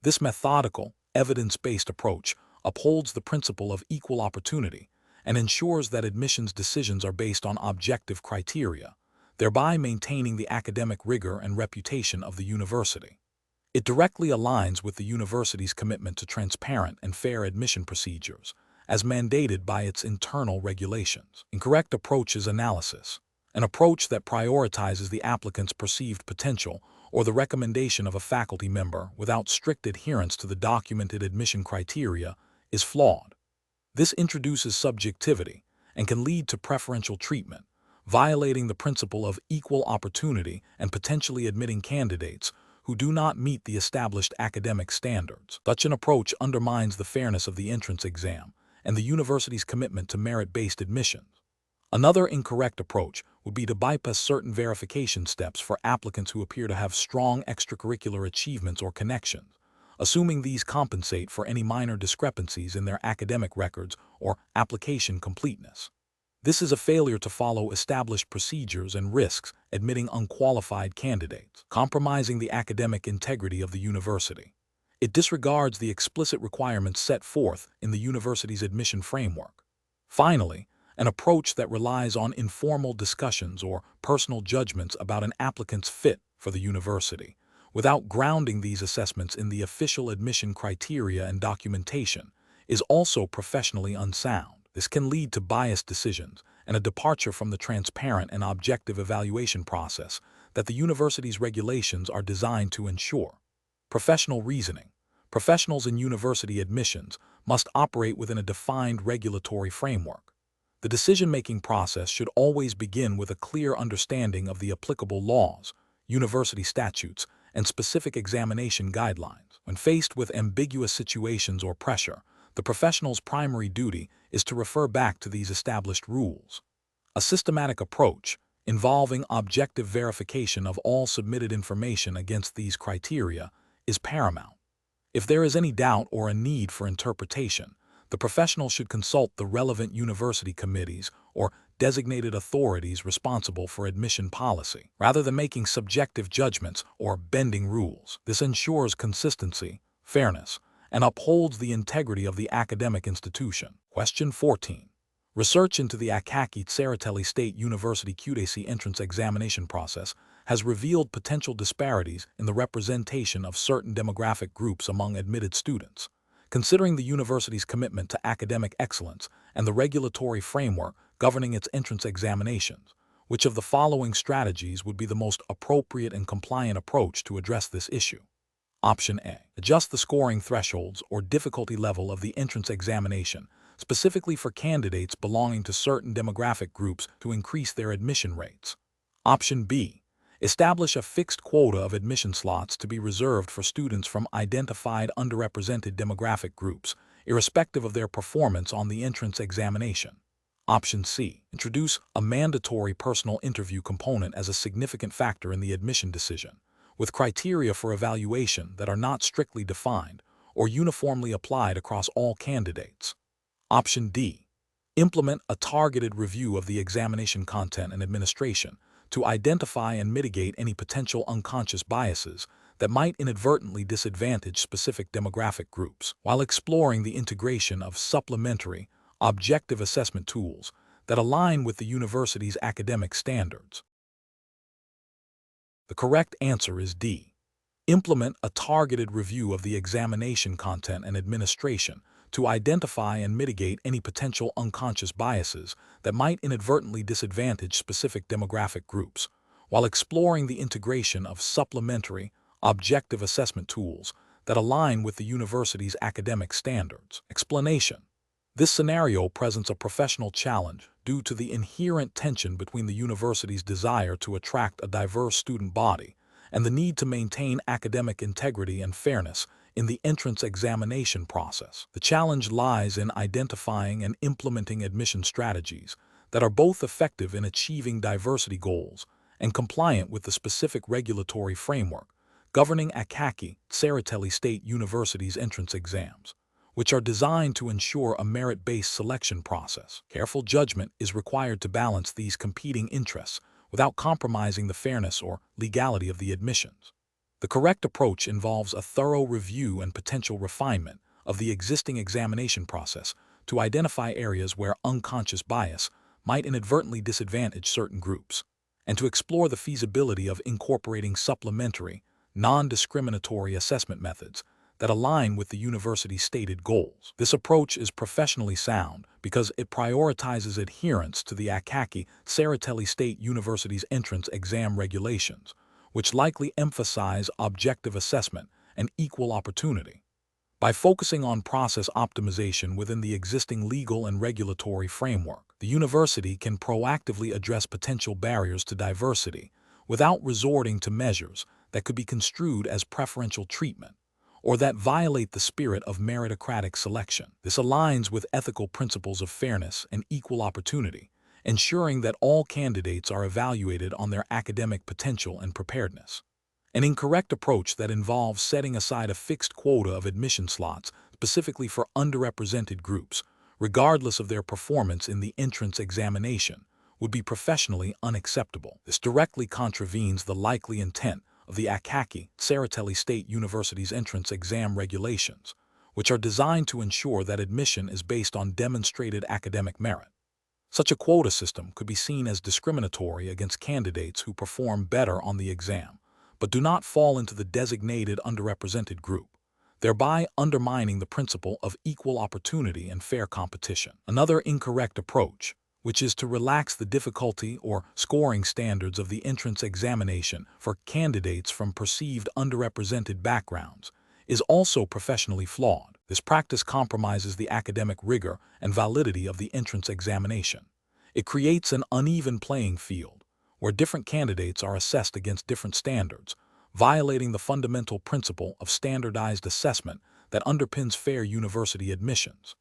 This methodical, evidence-based approach upholds the principle of equal opportunity and ensures that admissions decisions are based on objective criteria, thereby maintaining the academic rigor and reputation of the university. It directly aligns with the university's commitment to transparent and fair admission procedures, as mandated by its internal regulations. Incorrect approach is analysis, an approach that prioritizes the applicant's perceived potential or the recommendation of a faculty member without strict adherence to the documented admission criteria, is flawed. This introduces subjectivity and can lead to preferential treatment, violating the principle of equal opportunity and potentially admitting candidates who do not meet the established academic standards. Such an approach undermines the fairness of the entrance exam and the university's commitment to merit-based admissions. Another incorrect approach would be to bypass certain verification steps for applicants who appear to have strong extracurricular achievements or connections, assuming these compensate for any minor discrepancies in their academic records or application completeness. This is a failure to follow established procedures and risks admitting unqualified candidates, compromising the academic integrity of the university. It disregards the explicit requirements set forth in the university's admission framework. Finally, an approach that relies on informal discussions or personal judgments about an applicant's fit for the university, without grounding these assessments in the official admission criteria and documentation, is also professionally unsound. This can lead to biased decisions and a departure from the transparent and objective evaluation process that the university's regulations are designed to ensure. Professional reasoning. Professionals in university admissions must operate within a defined regulatory framework. The decision-making process should always begin with a clear understanding of the applicable laws, university statutes, and specific examination guidelines. When faced with ambiguous situations or pressure, the professional's primary duty is to refer back to these established rules. A systematic approach, involving objective verification of all submitted information against these criteria, is paramount. If there is any doubt or a need for interpretation, the professional should consult the relevant university committees or designated authorities responsible for admission policy, rather than making subjective judgments or bending rules. This ensures consistency, fairness, and upholds the integrity of the academic institution. Question 14. Research into the Akaki Tsereteli State University Kutaisi entrance examination process has revealed potential disparities in the representation of certain demographic groups among admitted students. Considering the university's commitment to academic excellence and the regulatory framework governing its entrance examinations, which of the following strategies would be the most appropriate and compliant approach to address this issue? Option A. Adjust the scoring thresholds or difficulty level of the entrance examination, specifically for candidates belonging to certain demographic groups to increase their admission rates. Option B. Establish a fixed quota of admission slots to be reserved for students from identified underrepresented demographic groups, irrespective of their performance on the entrance examination. Option C. Introduce a mandatory personal interview component as a significant factor in the admission decision, with criteria for evaluation that are not strictly defined or uniformly applied across all candidates. Option D. Implement a targeted review of the examination content and administration to identify and mitigate any potential unconscious biases that might inadvertently disadvantage specific demographic groups, while exploring the integration of supplementary, objective assessment tools that align with the university's academic standards. The correct answer is D. Implement a targeted review of the examination content and administration to identify and mitigate any potential unconscious biases that might inadvertently disadvantage specific demographic groups, while exploring the integration of supplementary, objective assessment tools that align with the university's academic standards. Explanation. This scenario presents a professional challenge due to the inherent tension between the university's desire to attract a diverse student body and the need to maintain academic integrity and fairness in the entrance examination process. The challenge lies in identifying and implementing admission strategies that are both effective in achieving diversity goals and compliant with the specific regulatory framework governing Akaki, Tsereteli State University's entrance exams, which are designed to ensure a merit-based selection process. Careful judgment is required to balance these competing interests without compromising the fairness or legality of the admissions. The correct approach involves a thorough review and potential refinement of the existing examination process to identify areas where unconscious bias might inadvertently disadvantage certain groups, and to explore the feasibility of incorporating supplementary, non-discriminatory assessment methods that align with the university's stated goals. This approach is professionally sound because it prioritizes adherence to the Akaki, Tsereteli State University's entrance exam regulations, which likely emphasize objective assessment and equal opportunity. By focusing on process optimization within the existing legal and regulatory framework, the university can proactively address potential barriers to diversity without resorting to measures that could be construed as preferential treatment or that violate the spirit of meritocratic selection. This aligns with ethical principles of fairness and equal opportunity, ensuring that all candidates are evaluated on their academic potential and preparedness. An incorrect approach that involves setting aside a fixed quota of admission slots specifically for underrepresented groups, regardless of their performance in the entrance examination, would be professionally unacceptable. This directly contravenes the likely intent of the Akaki, Tsereteli State University's entrance exam regulations, which are designed to ensure that admission is based on demonstrated academic merit. Such a quota system could be seen as discriminatory against candidates who perform better on the exam, but do not fall into the designated underrepresented group, thereby undermining the principle of equal opportunity and fair competition. Another incorrect approach, which is to relax the difficulty or scoring standards of the entrance examination for candidates from perceived underrepresented backgrounds, is also professionally flawed. This practice compromises the academic rigor and validity of the entrance examination. It creates an uneven playing field, where different candidates are assessed against different standards, violating the fundamental principle of standardized assessment that underpins fair university admissions.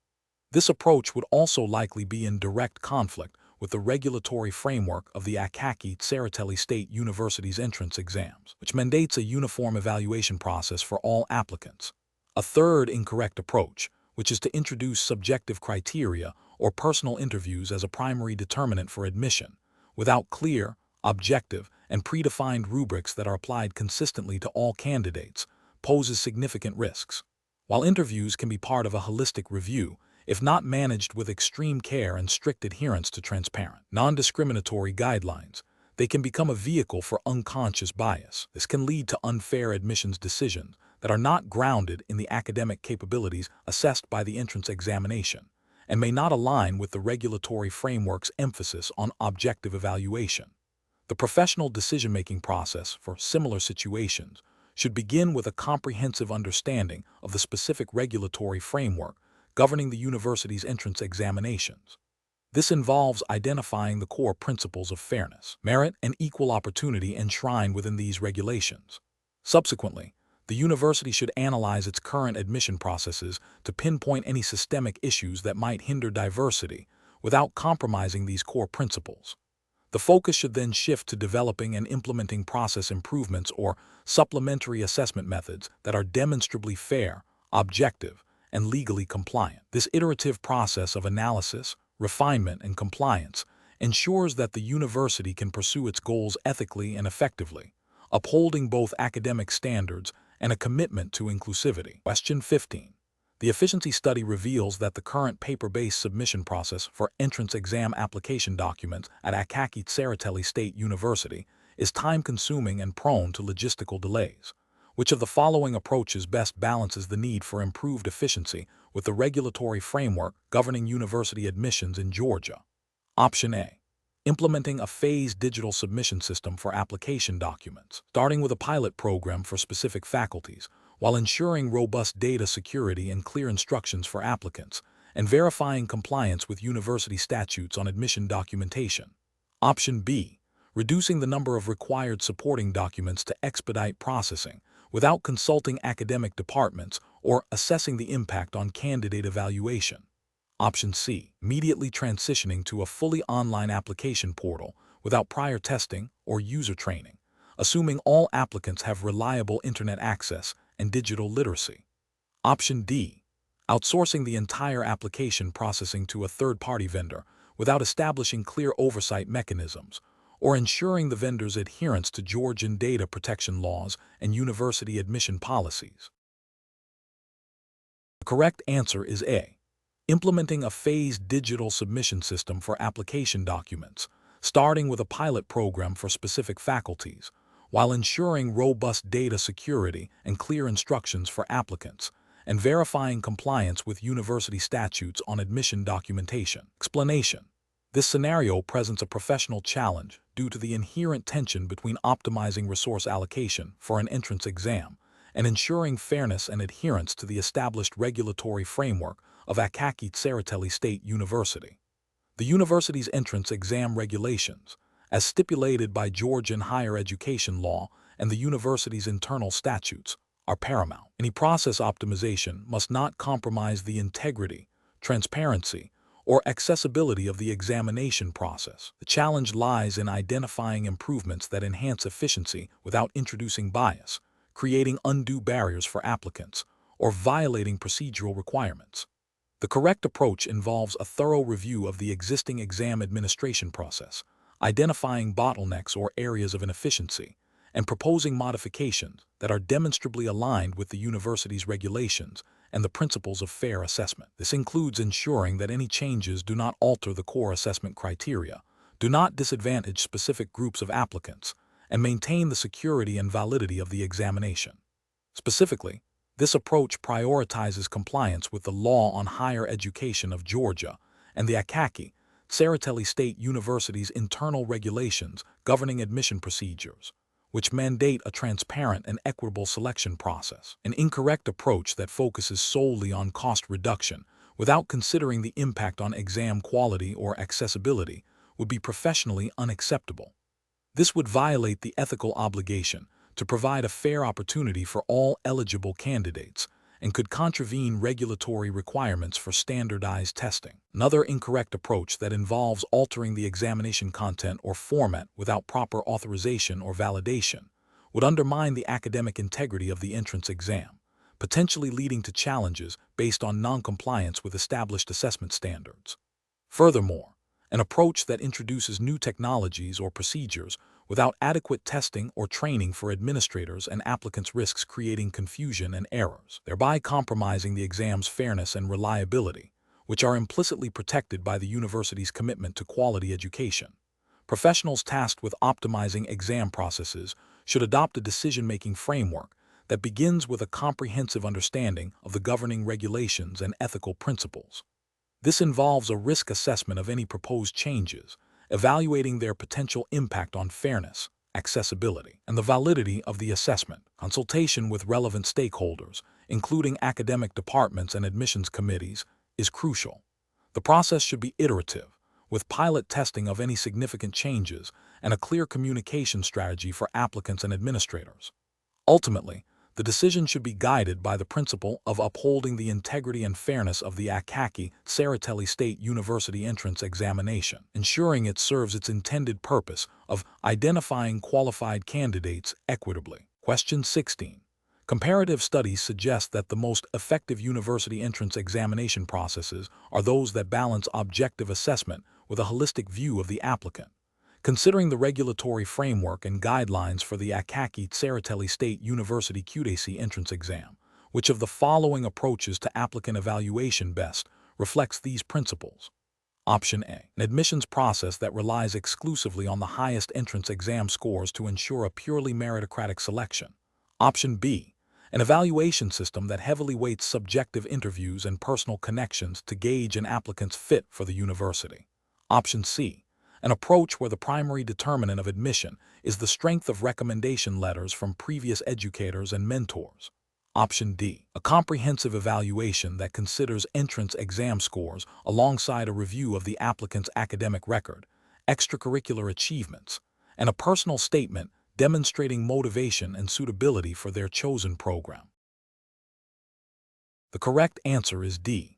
This approach would also likely be in direct conflict with the regulatory framework of the Akaki, Tsereteli State University's entrance exams, which mandates a uniform evaluation process for all applicants. A third incorrect approach, which is to introduce subjective criteria or personal interviews as a primary determinant for admission, without clear, objective, and predefined rubrics that are applied consistently to all candidates, poses significant risks. While interviews can be part of a holistic review, if not managed with extreme care and strict adherence to transparent, non-discriminatory guidelines, they can become a vehicle for unconscious bias. This can lead to unfair admissions decisions that are not grounded in the academic capabilities assessed by the entrance examination, and may not align with the regulatory framework's emphasis on objective evaluation. The professional decision-making process for similar situations should begin with a comprehensive understanding of the specific regulatory framework governing the university's entrance examinations. This involves identifying the core principles of fairness, merit, and equal opportunity enshrined within these regulations. Subsequently, the university should analyze its current admission processes to pinpoint any systemic issues that might hinder diversity without compromising these core principles. The focus should then shift to developing and implementing process improvements or supplementary assessment methods that are demonstrably fair, objective, and legally compliant. This iterative process of analysis, refinement, and compliance ensures that the university can pursue its goals ethically and effectively, upholding both academic standards and a commitment to inclusivity. Question 15. The efficiency study reveals that the current paper-based submission process for entrance exam application documents at Akaki Tsereteli State University is time-consuming and prone to logistical delays. Which of the following approaches best balances the need for improved efficiency with the regulatory framework governing university admissions in Georgia? Option A. Implementing a phased digital submission system for application documents, starting with a pilot program for specific faculties, while ensuring robust data security and clear instructions for applicants, and verifying compliance with university statutes on admission documentation. Option B. Reducing the number of required supporting documents to expedite processing, without consulting academic departments or assessing the impact on candidate evaluation. Option C, immediately transitioning to a fully online application portal without prior testing or user training, assuming all applicants have reliable internet access and digital literacy. Option D, outsourcing the entire application processing to a third-party vendor without establishing clear oversight mechanisms or ensuring the vendor's adherence to Georgian data protection laws and university admission policies. The correct answer is A, implementing a phased digital submission system for application documents, starting with a pilot program for specific faculties, while ensuring robust data security and clear instructions for applicants, and verifying compliance with university statutes on admission documentation. Explanation: this scenario presents a professional challenge due to the inherent tension between optimizing resource allocation for an entrance exam and ensuring fairness and adherence to the established regulatory framework of Akaki Tsereteli State University. The university's entrance exam regulations, as stipulated by Georgian higher education law and the university's internal statutes, are paramount. Any process optimization must not compromise the integrity, transparency, or accessibility of the examination process. The challenge lies in identifying improvements that enhance efficiency without introducing bias, creating undue barriers for applicants, or violating procedural requirements. The correct approach involves a thorough review of the existing exam administration process, identifying bottlenecks or areas of inefficiency, and proposing modifications that are demonstrably aligned with the university's regulations and the principles of fair assessment. This includes ensuring that any changes do not alter the core assessment criteria, do not disadvantage specific groups of applicants, and maintain the security and validity of the examination. Specifically, this approach prioritizes compliance with the Law on Higher Education of Georgia and the Akaki, Tsereteli State University's internal regulations governing admission procedures, which mandate a transparent and equitable selection process. An incorrect approach that focuses solely on cost reduction without considering the impact on exam quality or accessibility would be professionally unacceptable. This would violate the ethical obligation to provide a fair opportunity for all eligible candidates and could contravene regulatory requirements for standardized testing. Another incorrect approach that involves altering the examination content or format without proper authorization or validation would undermine the academic integrity of the entrance exam, potentially leading to challenges based on noncompliance with established assessment standards. Furthermore, an approach that introduces new technologies or procedures without adequate testing or training for administrators and applicants risks creating confusion and errors, thereby compromising the exam's fairness and reliability, which are implicitly protected by the university's commitment to quality education. Professionals tasked with optimizing exam processes should adopt a decision-making framework that begins with a comprehensive understanding of the governing regulations and ethical principles. This involves a risk assessment of any proposed changes, evaluating their potential impact on fairness, accessibility, and the validity of the assessment. Consultation with relevant stakeholders, including academic departments and admissions committees, is crucial. The process should be iterative, with pilot testing of any significant changes and a clear communication strategy for applicants and administrators. Ultimately, the decision should be guided by the principle of upholding the integrity and fairness of the Akaki Tsereteli State University entrance examination, ensuring it serves its intended purpose of identifying qualified candidates equitably. Question 16. Comparative studies suggest that the most effective university entrance examination processes are those that balance objective assessment with a holistic view of the applicant. Considering the regulatory framework and guidelines for the Akaki Tsereteli State University Kutaisi entrance exam, which of the following approaches to applicant evaluation best reflects these principles? Option A, an admissions process that relies exclusively on the highest entrance exam scores to ensure a purely meritocratic selection. Option B, an evaluation system that heavily weights subjective interviews and personal connections to gauge an applicant's fit for the university. Option C, an approach where the primary determinant of admission is the strength of recommendation letters from previous educators and mentors. Option D, a comprehensive evaluation that considers entrance exam scores alongside a review of the applicant's academic record, extracurricular achievements, and a personal statement demonstrating motivation and suitability for their chosen program. The correct answer is D.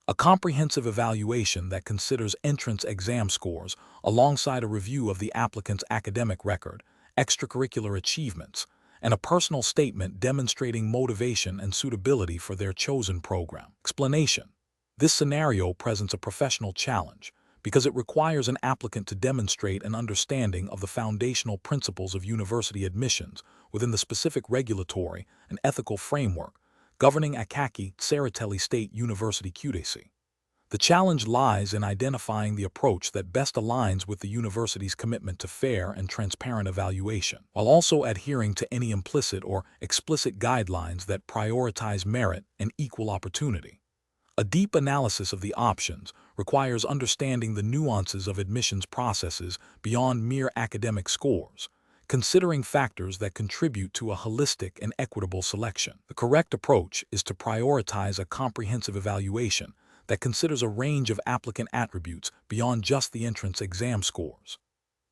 A comprehensive evaluation that considers entrance exam scores alongside a review of the applicant's academic record, extracurricular achievements, and a personal statement demonstrating motivation and suitability for their chosen program. Explanation: this scenario presents a professional challenge because it requires an applicant to demonstrate an understanding of the foundational principles of university admissions within the specific regulatory and ethical framework governing Akaki, Tsereteli State University Kutaisi. The challenge lies in identifying the approach that best aligns with the university's commitment to fair and transparent evaluation, while also adhering to any implicit or explicit guidelines that prioritize merit and equal opportunity. A deep analysis of the options requires understanding the nuances of admissions processes beyond mere academic scores, considering factors that contribute to a holistic and equitable selection. The correct approach is to prioritize a comprehensive evaluation that considers a range of applicant attributes beyond just the entrance exam scores.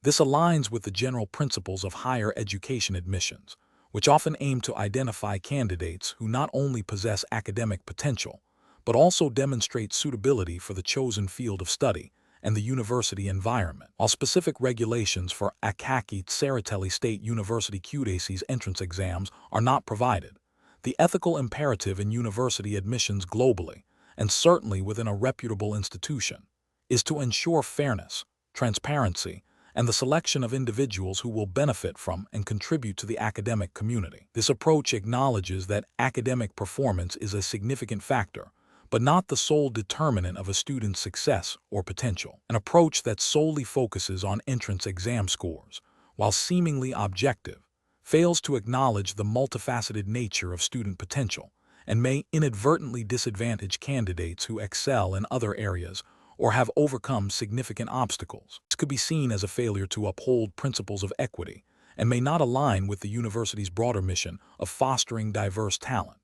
This aligns with the general principles of higher education admissions, which often aim to identify candidates who not only possess academic potential, but also demonstrate suitability for the chosen field of study and the university environment. While specific regulations for Akaki Tsereteli State University Kutaisi's entrance exams are not provided, the ethical imperative in university admissions globally, and certainly within a reputable institution, is to ensure fairness, transparency, and the selection of individuals who will benefit from and contribute to the academic community. This approach acknowledges that academic performance is a significant factor, but not the sole determinant of a student's success or potential. An approach that solely focuses on entrance exam scores, while seemingly objective, fails to acknowledge the multifaceted nature of student potential and may inadvertently disadvantage candidates who excel in other areas or have overcome significant obstacles. This could be seen as a failure to uphold principles of equity and may not align with the university's broader mission of fostering diverse talent.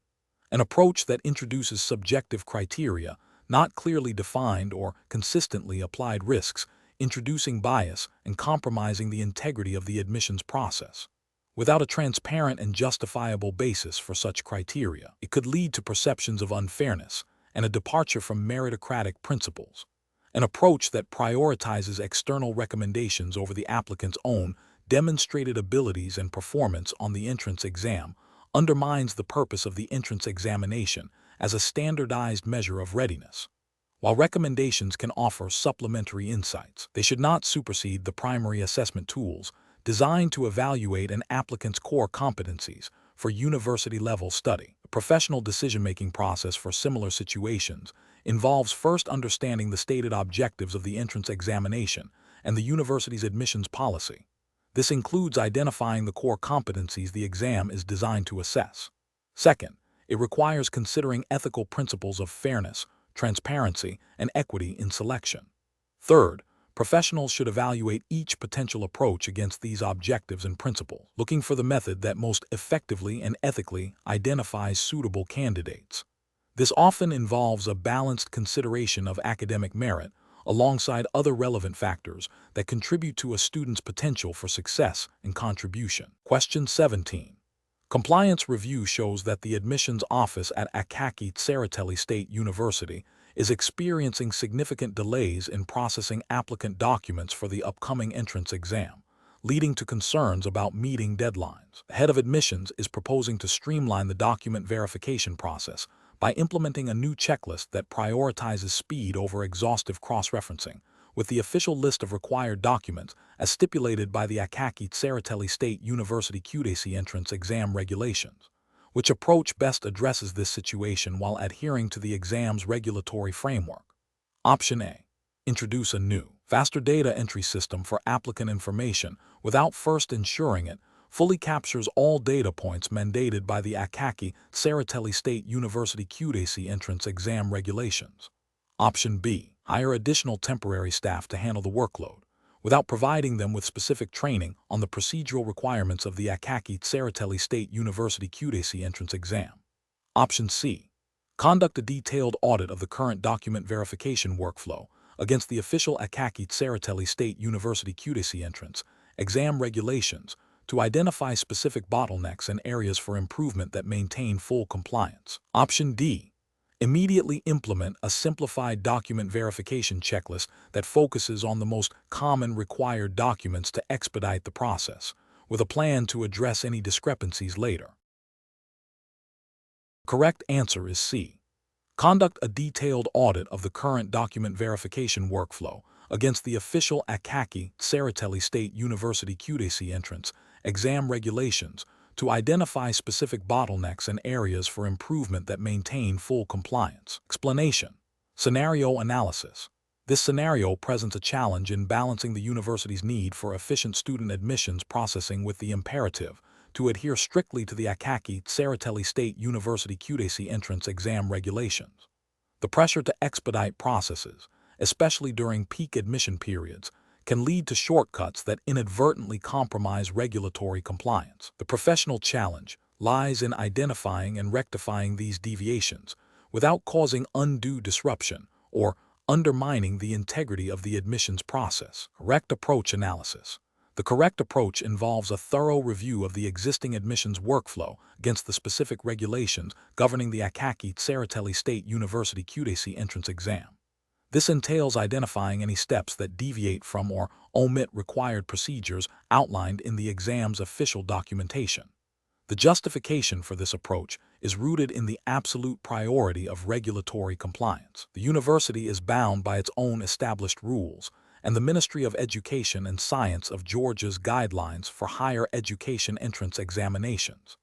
An approach that introduces subjective criteria, not clearly defined or consistently applied, risks introducing bias and compromising the integrity of the admissions process. Without a transparent and justifiable basis for such criteria, it could lead to perceptions of unfairness and a departure from meritocratic principles. An approach that prioritizes external recommendations over the applicant's own demonstrated abilities and performance on the entrance exam undermines the purpose of the entrance examination as a standardized measure of readiness. While recommendations can offer supplementary insights, they should not supersede the primary assessment tools designed to evaluate an applicant's core competencies for university-level study. A professional decision-making process for similar situations involves first understanding the stated objectives of the entrance examination and the university's admissions policy. This includes identifying the core competencies the exam is designed to assess. Second, it requires considering ethical principles of fairness, transparency, and equity in selection. Third, professionals should evaluate each potential approach against these objectives and principles, looking for the method that most effectively and ethically identifies suitable candidates. This often involves a balanced consideration of academic merit, alongside other relevant factors that contribute to a student's potential for success and contribution. Question 17. Compliance review shows that the admissions office at Akaki Tsereteli State University is experiencing significant delays in processing applicant documents for the upcoming entrance exam, leading to concerns about meeting deadlines. The head of admissions is proposing to streamline the document verification process by implementing a new checklist that prioritizes speed over exhaustive cross-referencing, with the official list of required documents as stipulated by the Akaki Tsereteli State University Kutaisi entrance exam regulations. Which approach best addresses this situation while adhering to the exam's regulatory framework? Option A. Introduce a new, faster data entry system for applicant information without first ensuring it fully captures all data points mandated by the Akaki Tsereteli State University Kutaisi entrance exam regulations. Option B. Hire additional temporary staff to handle the workload, without providing them with specific training on the procedural requirements of the Akaki Tsereteli State University Kutaisi entrance exam. Option C. Conduct a detailed audit of the current document verification workflow against the official Akaki Tsereteli State University Kutaisi entrance exam regulations to identify specific bottlenecks and areas for improvement that maintain full compliance. Option D. Immediately implement a simplified document verification checklist that focuses on the most common required documents to expedite the process, with a plan to address any discrepancies later. Correct answer is C. Conduct a detailed audit of the current document verification workflow against the official Akaki Tsereteli State University Kutaisi entrance exam regulations to identify specific bottlenecks and areas for improvement that maintain full compliance. Explanation. Scenario analysis. This scenario presents a challenge in balancing the university's need for efficient student admissions processing with the imperative to adhere strictly to the Akaki Tsereteli State University Kutaisi entrance exam regulations. The pressure to expedite processes, especially during peak admission periods, can lead to shortcuts that inadvertently compromise regulatory compliance. The professional challenge lies in identifying and rectifying these deviations without causing undue disruption or undermining the integrity of the admissions process. Correct approach analysis. The correct approach involves a thorough review of the existing admissions workflow against the specific regulations governing the Akaki Tsereteli State University Kutaisi entrance exam. This entails identifying any steps that deviate from or omit required procedures outlined in the exam's official documentation. The justification for this approach is rooted in the absolute priority of regulatory compliance. The university is bound by its own established rules, and the Ministry of Education and Science of Georgia's guidelines for higher education entrance examinations.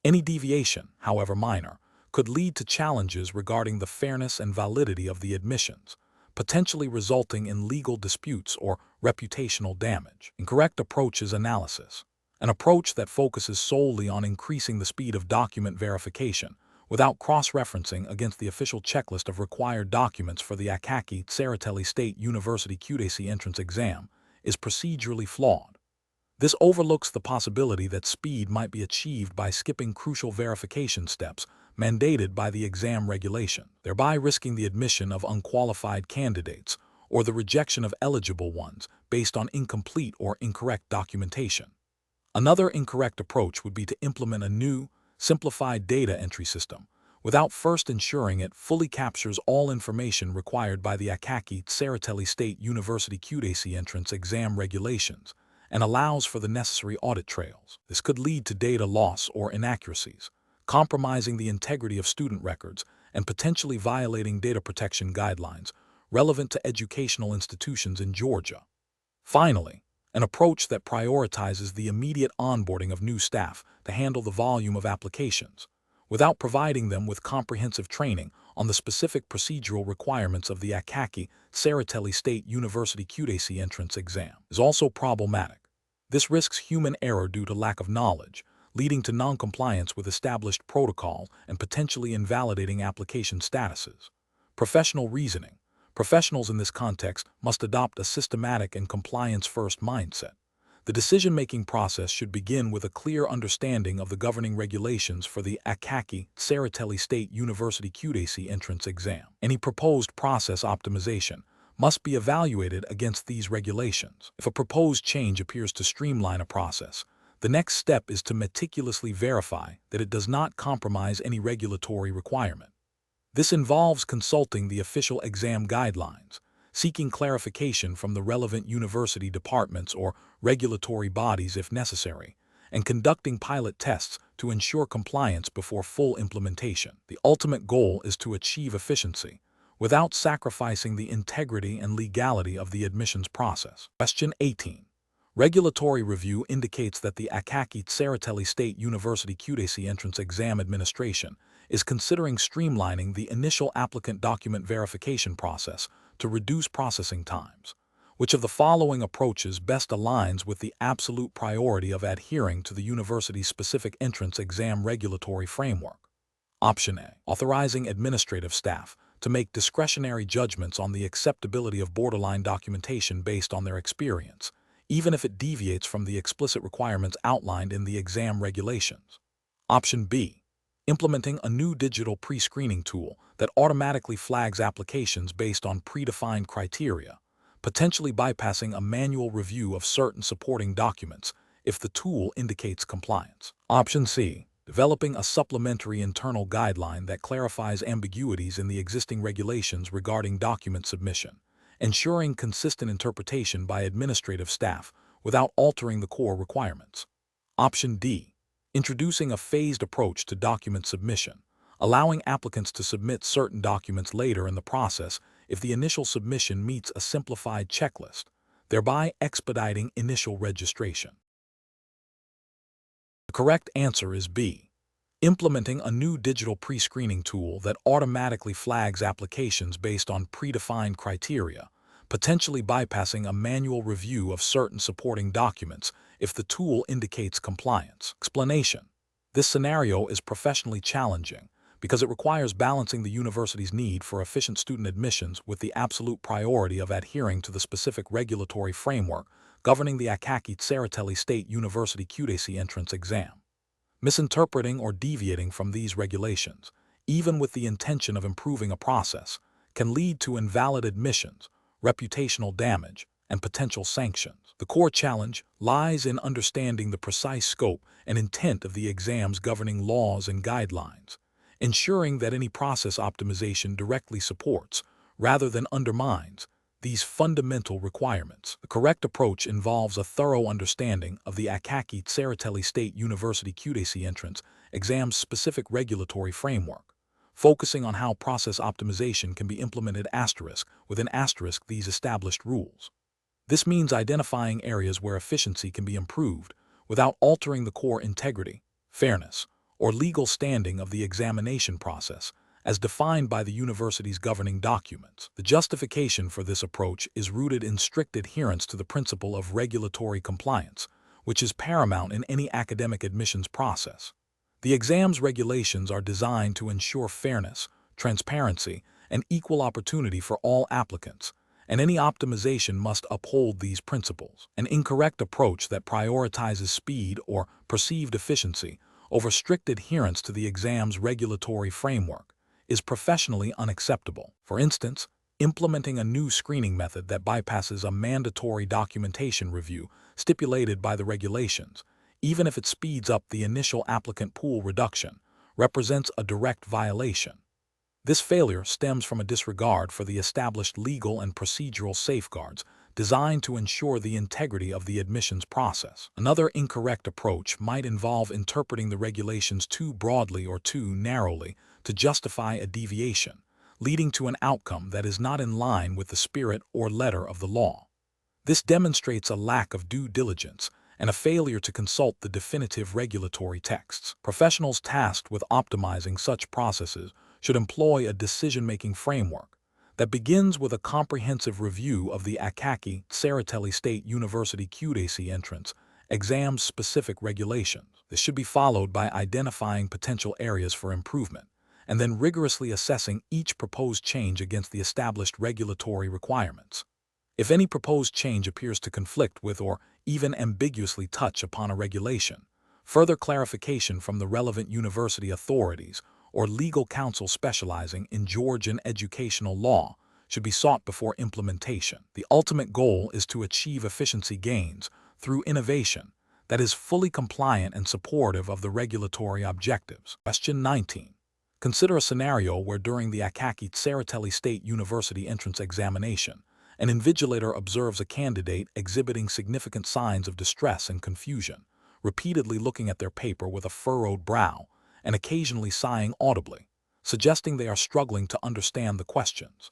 Any deviation, however minor, could lead to challenges regarding the fairness and validity of the admissions, potentially resulting in legal disputes or reputational damage. Incorrect approach is analysis, an approach that focuses solely on increasing the speed of document verification without cross-referencing against the official checklist of required documents for the Akaki Tsereteli State University Kutaisi entrance exam, is procedurally flawed. This overlooks the possibility that speed might be achieved by skipping crucial verification steps mandated by the exam regulation, thereby risking the admission of unqualified candidates or the rejection of eligible ones based on incomplete or incorrect documentation. Another incorrect approach would be to implement a new, simplified data entry system without first ensuring it fully captures all information required by the Akaki Tsereteli State University Kutaisi entrance exam regulations and allows for the necessary audit trails. This could lead to data loss or inaccuracies, compromising the integrity of student records and potentially violating data protection guidelines relevant to educational institutions in Georgia. Finally, an approach that prioritizes the immediate onboarding of new staff to handle the volume of applications, without providing them with comprehensive training on the specific procedural requirements of the Akaki Tsereteli State University Kutaisi entrance exam, is also problematic. This risks human error due to lack of knowledge, leading to non-compliance with established protocol and potentially invalidating application statuses. Professional reasoning. Professionals in this context must adopt a systematic and compliance-first mindset. The decision-making process should begin with a clear understanding of the governing regulations for the Akaki Tsereteli State University Kutaisi entrance exam. Any proposed process optimization must be evaluated against these regulations. If a proposed change appears to streamline a process, the next step is to meticulously verify that it does not compromise any regulatory requirement. This involves consulting the official exam guidelines, seeking clarification from the relevant university departments or regulatory bodies if necessary, and conducting pilot tests to ensure compliance before full implementation. The ultimate goal is to achieve efficiency without sacrificing the integrity and legality of the admissions process. Question 18. Regulatory review indicates that the Akaki Tsereteli State University Kutaisi entrance exam administration is considering streamlining the initial applicant document verification process to reduce processing times. Which of the following approaches best aligns with the absolute priority of adhering to the university's specific entrance exam regulatory framework? Option A. Authorizing administrative staff to make discretionary judgments on the acceptability of borderline documentation based on their experience, even if it deviates from the explicit requirements outlined in the exam regulations. Option B. Implementing a new digital pre-screening tool that automatically flags applications based on predefined criteria, potentially bypassing a manual review of certain supporting documents if the tool indicates compliance. Option C. Developing a supplementary internal guideline that clarifies ambiguities in the existing regulations regarding document submission, ensuring consistent interpretation by administrative staff without altering the core requirements. Option D. Introducing a phased approach to document submission, allowing applicants to submit certain documents later in the process if the initial submission meets a simplified checklist, thereby expediting initial registration. The correct answer is B. Implementing a new digital pre-screening tool that automatically flags applications based on predefined criteria, potentially bypassing a manual review of certain supporting documents if the tool indicates compliance. Explanation: this scenario is professionally challenging because it requires balancing the university's need for efficient student admissions with the absolute priority of adhering to the specific regulatory framework governing the Akaki Tsereteli State University Kutaisi entrance exam. Misinterpreting or deviating from these regulations, even with the intention of improving a process, can lead to invalid admissions, reputational damage, and potential sanctions. The core challenge lies in understanding the precise scope and intent of the exam's governing laws and guidelines, ensuring that any process optimization directly supports, rather than undermines, these fundamental requirements. The correct approach involves a thorough understanding of the Akaki Tsereteli State University Kutaisi entrance exam's specific regulatory framework, focusing on how process optimization can be implemented within these established rules. This means identifying areas where efficiency can be improved without altering the core integrity, fairness, or legal standing of the examination process, as defined by the university's governing documents. The justification for this approach is rooted in strict adherence to the principle of regulatory compliance, which is paramount in any academic admissions process. The exam's regulations are designed to ensure fairness, transparency, and equal opportunity for all applicants, and any optimization must uphold these principles. An incorrect approach that prioritizes speed or perceived efficiency over strict adherence to the exam's regulatory framework is professionally unacceptable. For instance, implementing a new screening method that bypasses a mandatory documentation review stipulated by the regulations, even if it speeds up the initial applicant pool reduction, represents a direct violation. This failure stems from a disregard for the established legal and procedural safeguards designed to ensure the integrity of the admissions process. Another incorrect approach might involve interpreting the regulations too broadly or too narrowly to justify a deviation, leading to an outcome that is not in line with the spirit or letter of the law. This demonstrates a lack of due diligence and a failure to consult the definitive regulatory texts. Professionals tasked with optimizing such processes should employ a decision-making framework that begins with a comprehensive review of the Akaki Tsereteli State University Kutaisi entrance exam's specific regulations. This should be followed by identifying potential areas for improvement, and then rigorously assessing each proposed change against the established regulatory requirements. If any proposed change appears to conflict with or even ambiguously touch upon a regulation, further clarification from the relevant university authorities or legal counsel specializing in Georgian educational law should be sought before implementation. The ultimate goal is to achieve efficiency gains through innovation that is fully compliant and supportive of the regulatory objectives. Question 19. Consider a scenario where during the Akaki Tsereteli State University entrance examination, an invigilator observes a candidate exhibiting significant signs of distress and confusion, repeatedly looking at their paper with a furrowed brow and occasionally sighing audibly, suggesting they are struggling to understand the questions.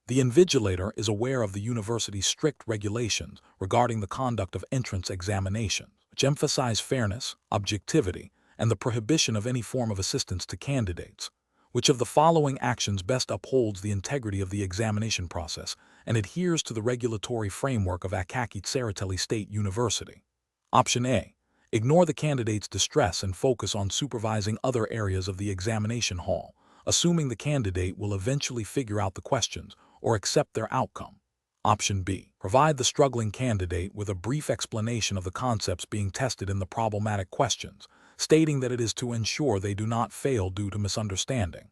The invigilator is aware of the university's strict regulations regarding the conduct of entrance examinations, which emphasize fairness, objectivity, and the prohibition of any form of assistance to candidates. Which of the following actions best upholds the integrity of the examination process and adheres to the regulatory framework of Akaki Tsereteli State University? Option A. Ignore the candidate's distress and focus on supervising other areas of the examination hall, assuming the candidate will eventually figure out the questions or accept their outcome. Option B. Provide the struggling candidate with a brief explanation of the concepts being tested in the problematic questions, stating that it is to ensure they do not fail due to misunderstanding.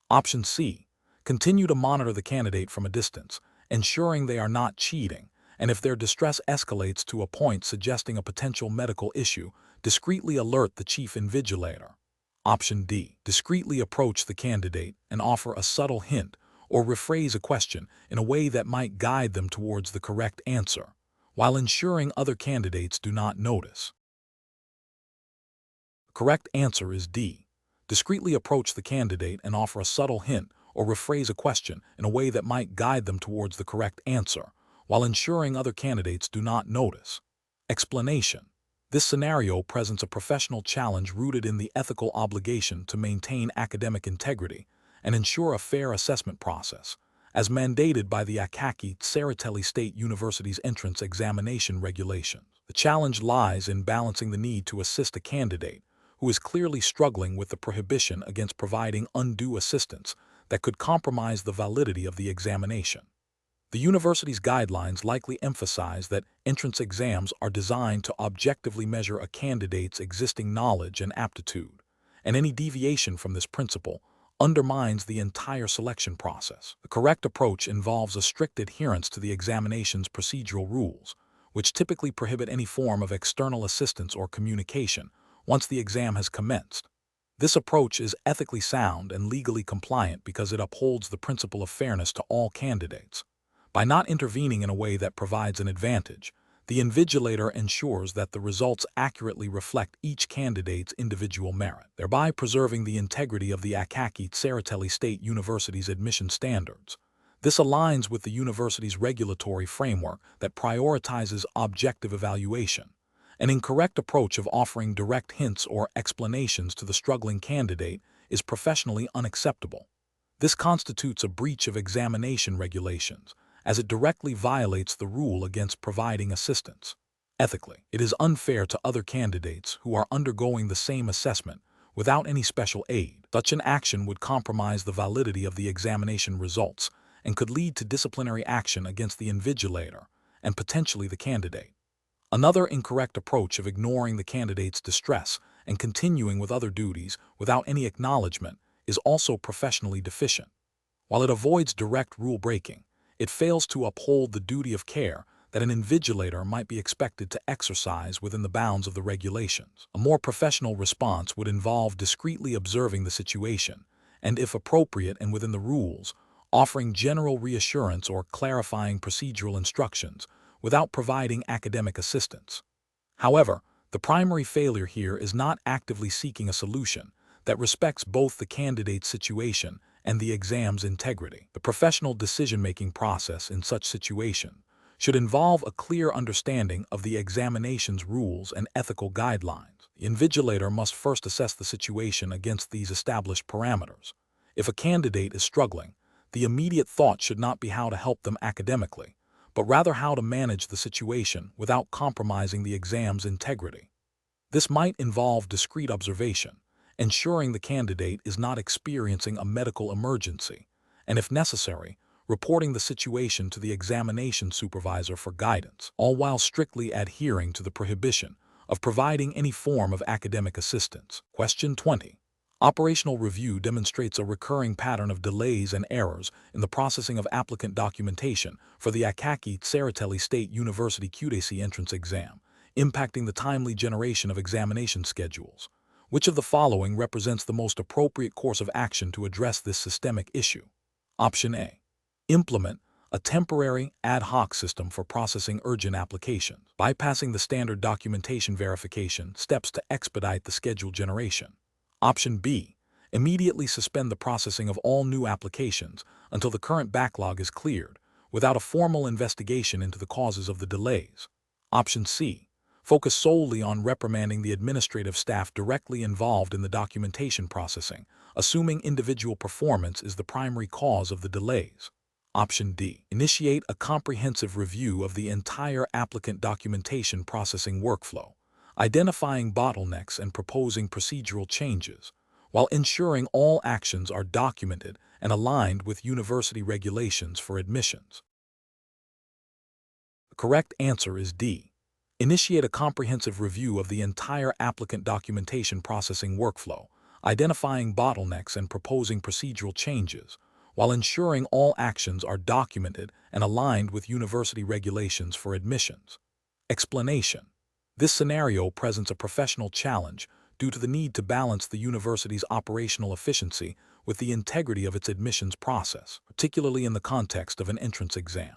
Option C. Continue to monitor the candidate from a distance, ensuring they are not cheating, and if their distress escalates to a point suggesting a potential medical issue, discreetly alert the chief invigilator. Option D. Discreetly approach the candidate and offer a subtle hint or rephrase a question in a way that might guide them towards the correct answer, while ensuring other candidates do not notice. The correct answer is D. Discreetly approach the candidate and offer a subtle hint or rephrase a question in a way that might guide them towards the correct answer, while ensuring other candidates do not notice. Explanation. This scenario presents a professional challenge rooted in the ethical obligation to maintain academic integrity and ensure a fair assessment process, as mandated by the Akaki Tsereteli State University's entrance examination regulations. The challenge lies in balancing the need to assist a candidate who is clearly struggling with the prohibition against providing undue assistance that could compromise the validity of the examination. The university's guidelines likely emphasize that entrance exams are designed to objectively measure a candidate's existing knowledge and aptitude, and any deviation from this principle undermines the entire selection process. The correct approach involves a strict adherence to the examination's procedural rules, which typically prohibit any form of external assistance or communication once the exam has commenced. This approach is ethically sound and legally compliant because it upholds the principle of fairness to all candidates. By not intervening in a way that provides an advantage, the invigilator ensures that the results accurately reflect each candidate's individual merit, thereby preserving the integrity of the Akaki Tsereteli State University's admission standards. This aligns with the university's regulatory framework that prioritizes objective evaluation. An incorrect approach of offering direct hints or explanations to the struggling candidate is professionally unacceptable. This constitutes a breach of examination regulations, as it directly violates the rule against providing assistance. Ethically, it is unfair to other candidates who are undergoing the same assessment without any special aid. Such an action would compromise the validity of the examination results and could lead to disciplinary action against the invigilator and potentially the candidate. Another incorrect approach of ignoring the candidate's distress and continuing with other duties without any acknowledgement is also professionally deficient. While it avoids direct rule-breaking, it fails to uphold the duty of care that an invigilator might be expected to exercise within the bounds of the regulations. A more professional response would involve discreetly observing the situation and, if appropriate and within the rules, offering general reassurance or clarifying procedural instructions without providing academic assistance. However, the primary failure here is not actively seeking a solution that respects both the candidate's situation and the exam's integrity. The professional decision-making process in such situation should involve a clear understanding of the examination's rules and ethical guidelines. The invigilator must first assess the situation against these established parameters. If a candidate is struggling, the immediate thought should not be how to help them academically, but rather how to manage the situation without compromising the exam's integrity. This might involve discreet observation, ensuring the candidate is not experiencing a medical emergency, and if necessary, reporting the situation to the examination supervisor for guidance, all while strictly adhering to the prohibition of providing any form of academic assistance. Question 20. Operational review demonstrates a recurring pattern of delays and errors in the processing of applicant documentation for the Akaki Tsereteli State University Kutaisi entrance exam, impacting the timely generation of examination schedules. Which of the following represents the most appropriate course of action to address this systemic issue? Option A. Implement a temporary, ad hoc system for processing urgent applications, bypassing the standard documentation verification steps to expedite the schedule generation. Option B. Immediately suspend the processing of all new applications until the current backlog is cleared, without a formal investigation into the causes of the delays. Option C. Focus solely on reprimanding the administrative staff directly involved in the documentation processing, assuming individual performance is the primary cause of the delays. Option D. Initiate a comprehensive review of the entire applicant documentation processing workflow, identifying bottlenecks and proposing procedural changes, while ensuring all actions are documented and aligned with university regulations for admissions. The correct answer is D. Initiate a comprehensive review of the entire applicant documentation processing workflow, identifying bottlenecks and proposing procedural changes, while ensuring all actions are documented and aligned with university regulations for admissions. Explanation. This scenario presents a professional challenge due to the need to balance the university's operational efficiency with the integrity of its admissions process, particularly in the context of an entrance exam.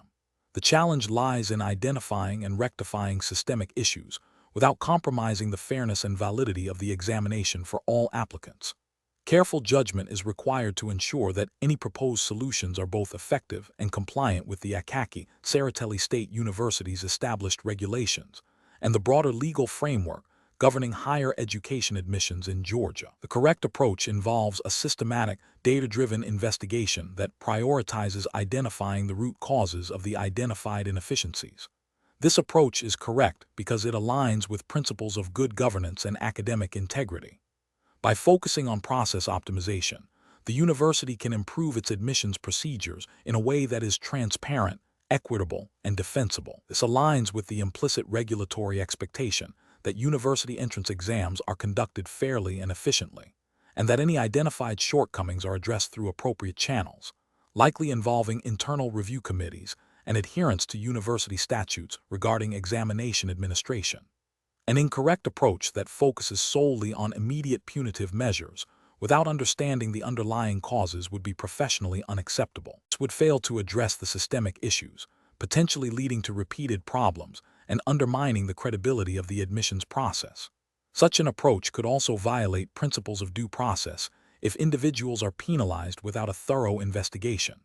The challenge lies in identifying and rectifying systemic issues without compromising the fairness and validity of the examination for all applicants. Careful judgment is required to ensure that any proposed solutions are both effective and compliant with the Akaki, Tsereteli State University's established regulations and the broader legal framework governing higher education admissions in Georgia. The correct approach involves a systematic, data-driven investigation that prioritizes identifying the root causes of the identified inefficiencies. This approach is correct because it aligns with principles of good governance and academic integrity. By focusing on process optimization, the university can improve its admissions procedures in a way that is transparent, equitable, and defensible. This aligns with the implicit regulatory expectation that university entrance exams are conducted fairly and efficiently, and that any identified shortcomings are addressed through appropriate channels, likely involving internal review committees and adherence to university statutes regarding examination administration. An incorrect approach that focuses solely on immediate punitive measures without understanding the underlying causes would be professionally unacceptable. This would fail to address the systemic issues, potentially leading to repeated problems and undermining the credibility of the admissions process. Such an approach could also violate principles of due process if individuals are penalized without a thorough investigation.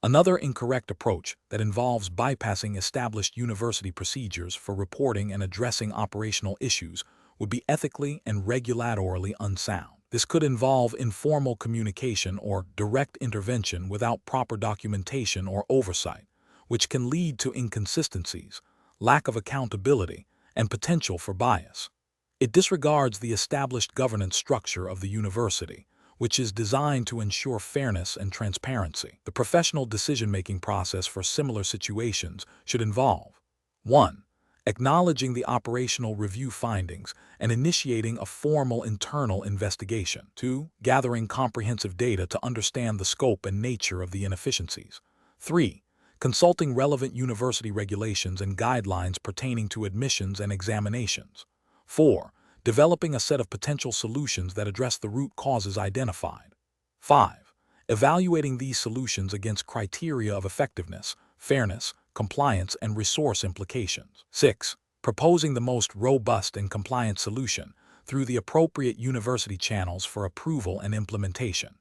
Another incorrect approach that involves bypassing established university procedures for reporting and addressing operational issues would be ethically and regulatorily unsound. This could involve informal communication or direct intervention without proper documentation or oversight, which can lead to inconsistencies, lack of accountability, and potential for bias. It disregards the established governance structure of the university, which is designed to ensure fairness and transparency. The professional decision-making process for similar situations should involve 1. Acknowledging the operational review findings and initiating a formal internal investigation. 2. Gathering comprehensive data to understand the scope and nature of the inefficiencies. 3. Consulting relevant university regulations and guidelines pertaining to admissions and examinations. 4. Developing a set of potential solutions that address the root causes identified. 5. Evaluating these solutions against criteria of effectiveness, fairness, compliance, and resource implications. 6. Proposing the most robust and compliant solution through the appropriate university channels for approval and implementation.